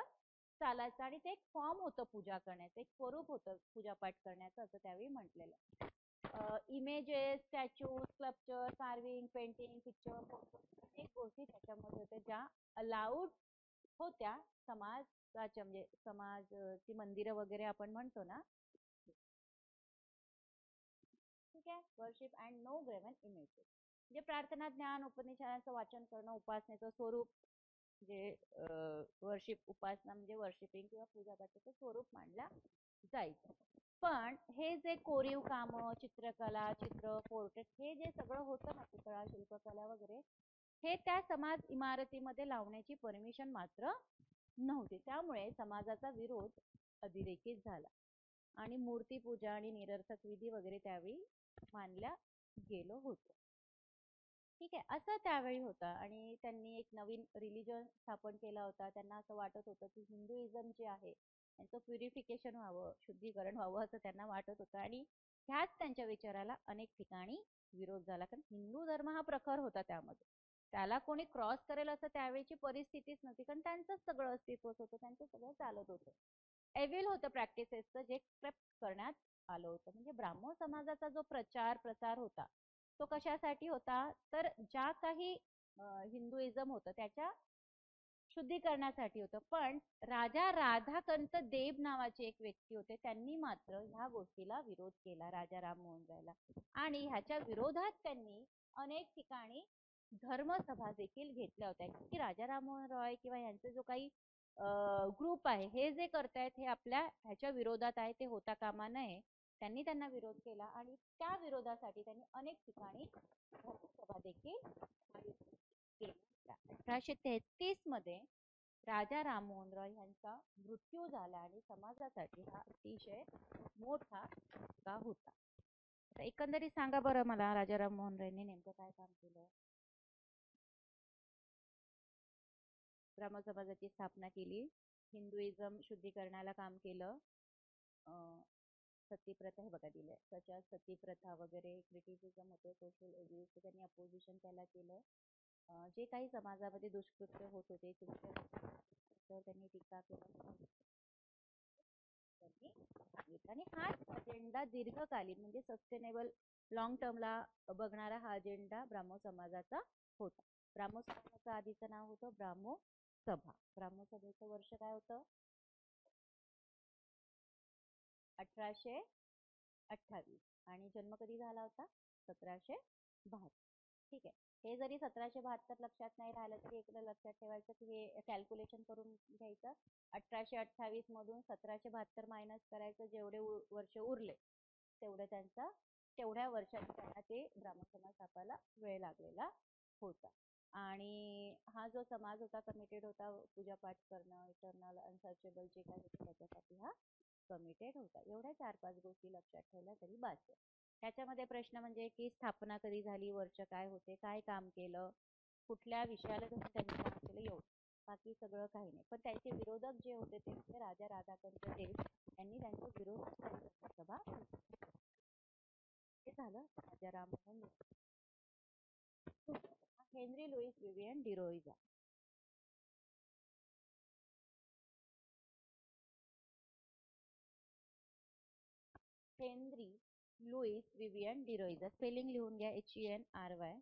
Speaker 1: चालायचं आणि ते एक फॉर्म होतं पूजा करण्याचं, एक स्वरूप होतं पूजापाठ करण्याचं असं त्यावेळी म्हटलेलं. Images, statue, sculpture, carving, painting, picture, अनेक गोष्टी त्याच्यामध्ये होत्या ज्या अलाउड होत्या समाजाच्या, म्हणजे समाजची मंदिरं वगैरे आपण म्हणतो ना. ठीक आहे, वर्शिप अँड नो ग्रेव्हन इमेजेस म्हणजे प्रार्थना, ज्ञान, उपनिषदांचं वाचन करणं, उपासनेचं स्वरूप म्हणजे वर्शिप, उपासना म्हणजे वर्शिपिंग किंवा पूजापाठाचं स्वरूप मानला जायचं. पण हे जे कोरीव काम, चित्रकला, चित्र, पोर्ट्रेट हे जे सगळं होतं ना, पुतळा, शिल्पकला वगैरे हे त्या समाज इमारतीमध्ये लावण्याची परमिशन मात्र नव्हती. त्यामुळे समाजाचा विरोध अधोरेखित झाला आणि मूर्तीपूजा आणि निरर्थक विधी वगैरे त्यावेळी मानल्या गेलं होतं. ठीक आहे, असं त्यावेळी होतं. आणि त्यांनी एक नवीन रिलिजन स्थापन केला होता. त्यांना असं वाटत होतं की हिंदुइझम जे आहे त्यांचं प्युरिफिकेशन व्हावं, शुद्धीकरण व्हावं असं त्यांना वाटत होतं. आणि ह्याच त्यांच्या विचाराला अनेक ठिकाणी विरोध झाला, कारण हिंदू धर्म हा प्रखर होता, त्यामध्ये त्याला कोणी क्रॉस करेल असं त्यावेळीची परिस्थितीच नव्हती, कारण त्यांचंच सगळं अस्तित्व होतं, त्यांचं सगळं चालत होतं. एव्हिल होतं प्रॅक्टिसेसचं जे एक्सेप्ट करण्यात आलं होतं. म्हणजे ब्राह्मो समाजाचा जो प्रसार होता तो कशासाठी होता तर ज्या काही हिंदुइझम होतं त्याच्या शुद्धीकरणासाठी होतं. पण राजा राधाकांत देव नावाचे एक व्यक्ती होते, त्यांनी मात्र ह्या गोष्टीला विरोध केला राजा राममोहन रॉयला. आणि ह्याच्या विरोधात त्यांनी अनेक ठिकाणी धर्मसभा देखील घेतल्या होत्या की राजा राममोहन रॉय किंवा यांचे जो काही ग्रुप आहे हे जे करतायत हे आपल्या ह्याच्या विरोधात आहे, ते होता कामा नये. त्यांनी त्यांना विरोध केला आणि त्या विरोधासाठी त्यांनी अनेक ठिकाणी धर्मसभा देखील आयोजित केल्या. 1833 मध्ये राजा राममोहन रॉय यांचा मृत्यू झाला आणि समाजासाठी हा अतिशय मोठा धक्का होता. तर एकंदरीत सांगा बरं मला, राजा राममोहन रायने नेमकं काय काम केलं. ब्राह्मण समाजाची स्थापना केली, हिंदुइझम शुद्धीकरणाला काम केलं, सतीप्रथा हे बघा दिलंय, सचा सतीप्रथा वगैरे क्रिटिसिझम होते, सोशल एज्युकेशन त्यांनी अपोजिशन त्याला केलं, जे काही समाजामध्ये दुष्कृत्य होत होते तर त्यांनी टीका केला त्यांनी सांगितलं. आणि हाच अजेंडा दीर्घकालीन म्हणजे सस्टेनेबल लॉंग टर्मला बघणारा हा अजेंडा ब्राह्मो समाजाचा होता. ब्राह्मो समाजाचं आधीचं नाव होतं ब्राह्मो सभा. ब्राह्मो सभेचं वर्ष काय होतं? 1828. आणि जन्म कधी झाला होता? 1772. ठीक आहे. हे जरी 1772 लक्षात नाही राहिलं तरी इकडे लक्षात ठेवायचं की हे कॅल्क्युलेशन करून घ्यायचं. 1828 मधून 1772 मायनस करायचं, जेवढे वर्ष उरले तेवढ्या वर्षांनी त्यांना ते ब्राह्मण समाज स्थापायला वेळ लागलेला होता. आणि हा जो समाज होता कमिटेड होता पूजापाठ करणं, इटर्नल अनसर्चेबल जे काही होते त्याच्यासाठी हा कमिटेड होता. एवढ्या 4-5 गोष्टी लक्षात ठेवल्या तरी बास आहे. त्याच्यामध्ये प्रश्न म्हणजे की स्थापना कधी झाली, वर्ष काय होते, काय काम केलं, कुठल्या विषयाला धरून त्यांनी काम केलं, एवढं. बाकी सगळं काही नाही. पण त्यांचे विरोधक जे होते ते म्हणजे राजा राधाकांत देव यांनी त्यांचा विरोध सभा हे झालं Raja Rammohan. Henry Louis Vivian Derozio. Henry Louis Vivian Derozio, spelling लिहून घ्या, HENRY.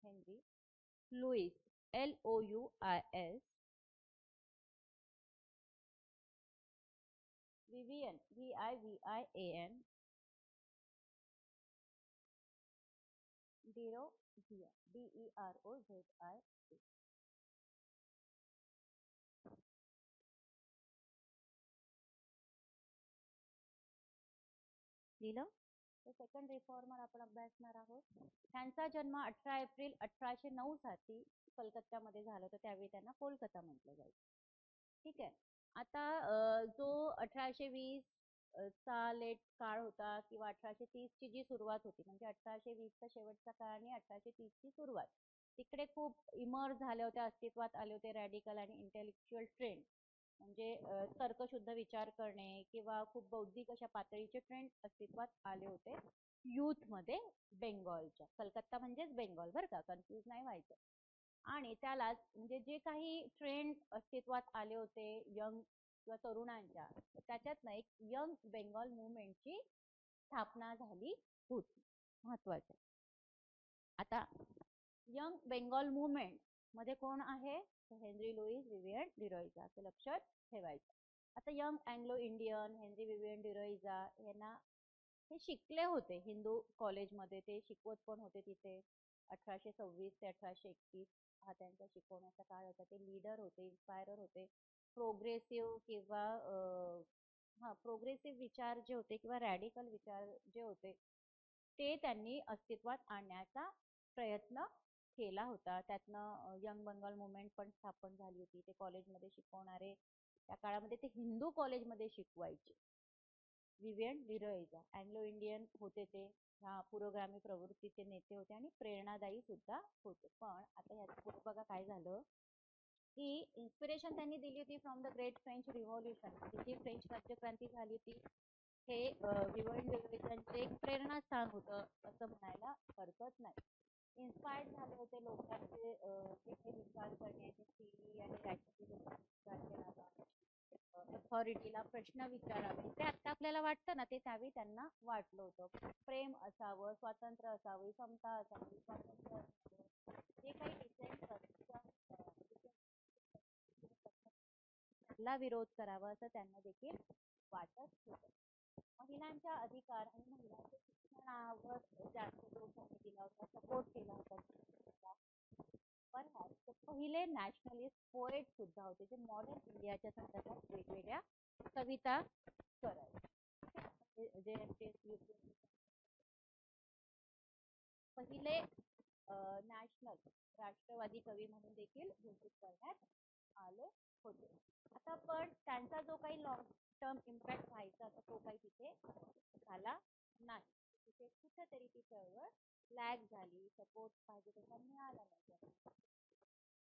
Speaker 1: Henry Louis, LOUIS, Vivian, VIVIAN, Derozio, DEROZIA. लिहिलं? सेकंड रिफॉर्मर आपण अभ्यासणार आहोत. त्यांचा जन्म 18 एप्रिल 1809 साली कलकत्त्यामध्ये झाला होता. त्यावेळी त्यांना कोलकाता म्हटलं जायचं. ठीक आहे. आता जो 1820 चा लेट काळ होता किंवा 1830 ची जी सुरुवात होती, म्हणजे 1820 चा शेवटचा काळ आणि 1830 ची सुरुवात, तिकडे खूप इमर्ज झाले होते, अस्तित्वात आले होते रॅडिकल आणि इंटेलेक्च्युअल ट्रेंड. म्हणजे तर्कशुद्ध विचार करणे किंवा खूप बौद्धिक अशा पातळीचे ट्रेंड अस्तित्वात आले होते युथ मध्ये, बेंगॉलच्या. कलकत्ता म्हणजेच बेंगॉल बरं का, कन्फ्युज नाही व्हायचं. आणि त्यालाच म्हणजे जे काही ट्रेंड अस्तित्वात आले होते यंग किंवा तरुणांच्या, त्याच्यातनं एक यंग बेंगॉल मुवमेंटची स्थापना झाली होती. महत्वाचं. आता यंग बेंगॉल मुवमेंट मध्ये कोण आहे? हेनरी लुईस विवियन डिरोइजा, असं लक्षात ठेवायचं. आता young Anglo Indian Henry Vivian Derozio यांना हे शिकले होते हिंदू कॉलेजमध्ये, ते शिकवत पण होते तिथे. 1826 ते 1831 हा त्यांचा शिकवण्याचा काळ होता. ते लीडर होते, इन्स्पायरर होते. प्रोग्रेसिव्ह किंवा प्रोग्रेसिव्ह विचार जे होते किंवा रॅडिकल विचार जे होते ते त्यांनी अस्तित्वात आणण्याचा प्रयत्न केला होता. त्यातनं यंग बेंगॉल मुवमेंट पण स्थापन झाली होती. ते कॉलेजमध्ये शिकवणारे, त्या काळामध्ये ते हिंदू कॉलेजमध्ये शिकवायचे. विवियन डिरोइजा अँग्लो इंडियन होते, ते ह्या पुरोगामी प्रवृत्तीचे नेते होते आणि प्रेरणादायी सुद्धा होते. पण आता ह्याच्या पुढे बघा काय झालं की इन्स्पिरेशन त्यांनी दिली होती from the great French revolution, जी फ्रेंच राज्यक्रांती झाली होती. हे विवियन डिरोइजांचे एक प्रेरणास्थान होतं असं म्हणायला हरकत नाही. इन्स्पायर्ड झाले होते लोकांचे जे काही विचार करण्याचे थिअरी आणि विचार करावा, अथॉरिटीला प्रश्न विचारावे, ते आता आपल्याला वाटतं ना, ते त्यावेळी त्यांना वाटलं होतं. प्रेम असावं, स्वातंत्र्य असावं, समता असावी, स्वातंत्र्य असावं, जे काही डिसेंट ला विरोध करावा असं त्यांना देखील वाटत होतं. महिलांच्या अधिकार आणि महिलांच्या शिक्षणावर जास्त जोर त्यांनी दिला होता, सपोर्ट केला होता. पण ते पहिले नॅशनलिस्ट पोएट सुद्धा होते, जे मॉडर्न इंडियाच्या संदर्भात वेगवेगळ्या कविता करायचे. जे पहिले नॅशनल राष्ट्रवादी कवी म्हणून देखील घोषित करण्यात आले होते. आता पण त्यांचा जो काही लॉंग टर्म इम्पॅक्ट व्हायचा होता तो काही तिथे झाला नाही. तिथे कुठेतरी ती चळवळ लॅग झाली, सपोर्ट पाहिजे तसा मिळाला नाही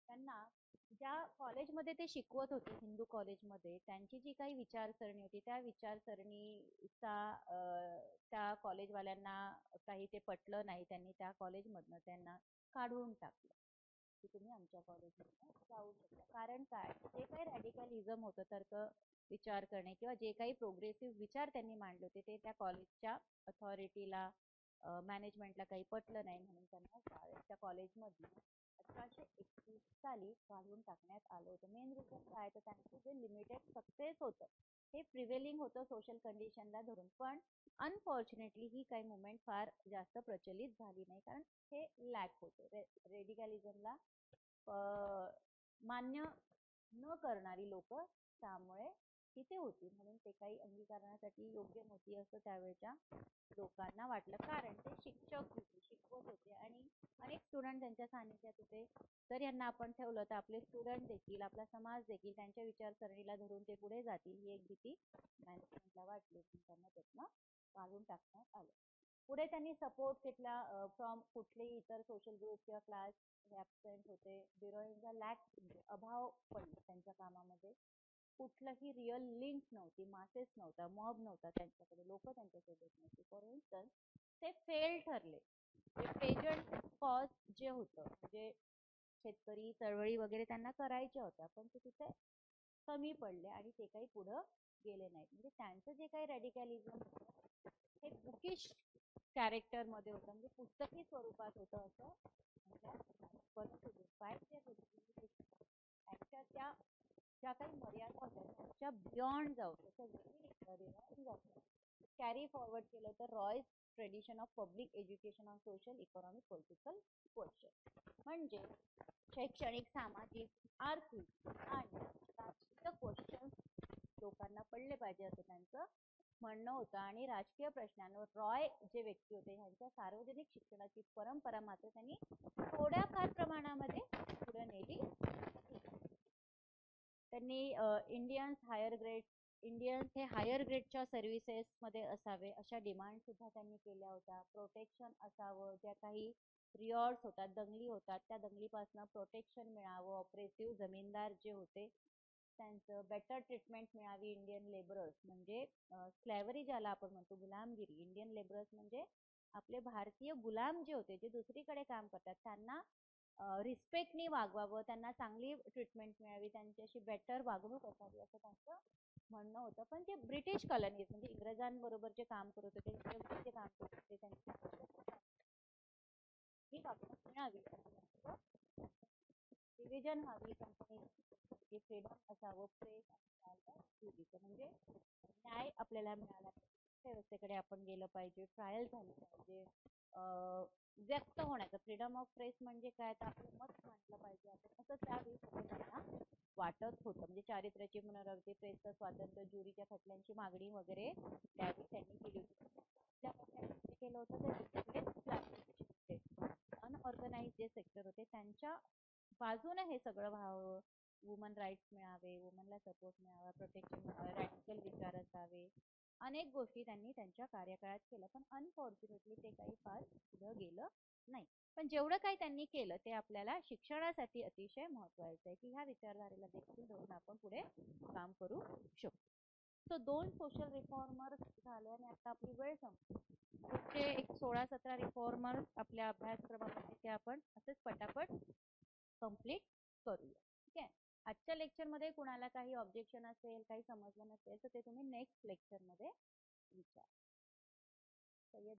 Speaker 1: त्यांना. ज्या कॉलेजमध्ये ते शिकवत होते, हिंदू कॉलेजमध्ये, त्यांची जी काही विचारसरणी होती त्या विचारसरणीचा त्या कॉलेजवाल्यांना काही ते पटलं नाही. त्यांनी त्या कॉलेजमधनं त्यांना काढून टाकलं की तुम्ही आमच्या कॉलेजमधनं जाऊ शकता. कारण काय, जे काही रॅडिकलिझम होतं, तर्क विचार करणे किंवा जे काही प्रोग्रेसिव्ह विचार त्यांनी मांडले होते ते त्या कॉलेजच्या अथॉरिटीला, मॅनेजमेंटला काही पटलं नाही, म्हणून त्यांना त्या कॉलेजमधनं 1831 साली काढून टाकण्यात आलं होतं. मेन रिझन काय, तर त्यांचं जे लिमिटेड सक्सेस होतं हे प्रिव्हेलिंग होतं सोशल कंडिशनला धरून. पण अनफॉर्च्युनेटली ही काही मुवमेंट फार जास्त प्रचलित झाली नाही, कारण हे लॅक होतं. रेडिकलिझमला मान्य न करणारी लोक त्यामुळे तिथे होती, म्हणून ते काही अंगीकारण्यासाठी योग्य नव्हती असं त्यावेळेच्या लोकांना वाटलं. कारण ते शिक्षक होते, शिकवत होते आणि अनेक स्टुडंट त्यांच्या सानिध्यात होते. जर यांना आपण ठेवलं तर आपले स्टुडंट देखील, आपला समाज देखील त्यांच्या विचारसरणीला धरून ते पुढे जातील, ही एक भीती मॅनेजमेंटला वाटली. त्यांना त्यातनं काढून टाकण्यात आलं. पुढे त्यांनी सपोर्ट घेतला फ्रॉम कुठलेही इतर सोशल ग्रुप किंवा क्लास हे ॲबसेंट होते. बिरोईंगचा लॅक म्हणजे अभाव पडला त्यांच्या कामामध्ये. कुठलंही रिअल लिंक नव्हती, मासेस नव्हता, मॉब नव्हता त्यांच्याकडे, लोक त्यांच्यासोबत नव्हती. फॉर इन्स्टन्स ते फेल ठरले. जे पेजंट कॉज जे होतं, म्हणजे शेतकरी चळवळी वगैरे त्यांना करायच्या होत्या, पण ते तिथे कमी पडले आणि ते काही पुढं गेले नाहीत. म्हणजे त्यांचं जे काही रॅडिकॅलिझम होतं हे बुकिश कॅरेक्टर मध्ये होतं, म्हणजे पुस्तकी स्वरूपात होतं असं म्हटलं. परंतु डिस्पाईट त्या त्यांच्या त्या ज्या काही मर्यादा होत्या त्यांच्या बियॉन्ड जाऊ, त्याच्या व्यतिरिक्त कॅरी फॉरवर्ड केलं तर Roy's tradition of public education on social, economic, political question. म्हणजे शैक्षणिक, सामाजिक, आर्थिक आणि राजकीय क्वेश्चन लोकांना पडले पाहिजे असं त्यांचं म्हणणं होतं. आणि राजकीय प्रश्नांवर रॉय जे व्यक्ती होते ह्यांच्या सार्वजनिक शिक्षणाची परंपरा मात्र त्यांनी थोड्याफार प्रमाणामध्ये पुढे नेली. त्यांनी इंडियन्स हे हायर ग्रेडच्या सर्व्हिसेसमध्ये असावे अशा डिमांड सुद्धा त्यांनी केल्या होत्या. प्रोटेक्शन असावं, ज्या काही रिऑर्ड्स होतात, दंगली होतात, त्या दंगलीपासून प्रोटेक्शन मिळावं. ऑपरेटिव्ह जमीनदार जे होते त्यांचं बेटर ट्रीटमेंट मिळावी. इंडियन लेबरर्स म्हणजे स्लॅव्हरी ज्याला आपण म्हणतो, गुलामगिरी, इंडियन लेबरर्स म्हणजे आपले भारतीय गुलाम जे होते, जे दुसरीकडे काम करतात, त्यांना रिस्पेक्टनी वागवावं, त्यांना चांगली ट्रीटमेंट मिळावी, त्यांच्याशी बेटर वागणूक असावी असं त्यांचं म्हणणं होतं. पण ते ब्रिटिश कॉलनीज म्हणजे इंग्रजांबरोबर जे काम करत होते, जे काम करत होते, त्यांची ही वागणूक मिळावी, डिव्हिजन व्हावी, कंपनी फ्रीडम असावं, प्रेस म्हणजे न्याय आपल्याला मिळाला, व्यवस्थेकडे आपण गेलं पाहिजे, ट्रायल झाली पाहिजे, व्यक्त होण्याचं फ्रीडम ऑफ प्रेस म्हणजे काय, तर आपलं मत मांडलं पाहिजे आपण असं त्यावेळी त्यांना वाटत होतं. म्हणजे चारित्र्याची पुनरावृत्ती, प्रेसचं स्वातंत्र्य, ज्युरीच्या खटल्यांची मागणी वगैरे त्यावेळी त्यांनी केली होती. केलं होतं ते अनऑर्गनाइज जे सेक्टर होते त्यांच्या बाजूने हे सगळं व्हावं. वुमन राईट्स मिळावे, वुमनला सपोर्ट मिळावा, प्रोटेक्शन मिळावं, रॅडिकल विचार असावे, अनेक गोष्टी त्यांनी त्यांच्या कार्यकाळात केल्या. पण अनफॉर्च्युनेटली ते काही फार पुढं गेलं नाही. पण जेवढं काही त्यांनी केलं ते आपल्याला शिक्षणासाठी अतिशय महत्वाचं आहे, की ह्या विचारधारेला देखील धरून आपण पुढे काम करू शकतो. तो 2 सोशल रिफॉर्मर झाले आणि आता आपली वेळ संपली. पुढचे एक 16-17 रिफॉर्मर आपल्या अभ्यासक्रमामध्ये ते आपण असंच पटापट कंप्लीट करूया. ठीक आहे. आजच्या लेक्चरमध्ये कुणाला काही ऑब्जेक्शन असेल, काही समजलं नसेल तर ते तुम्ही नेक्स्ट लेक्चरमध्ये विचारा.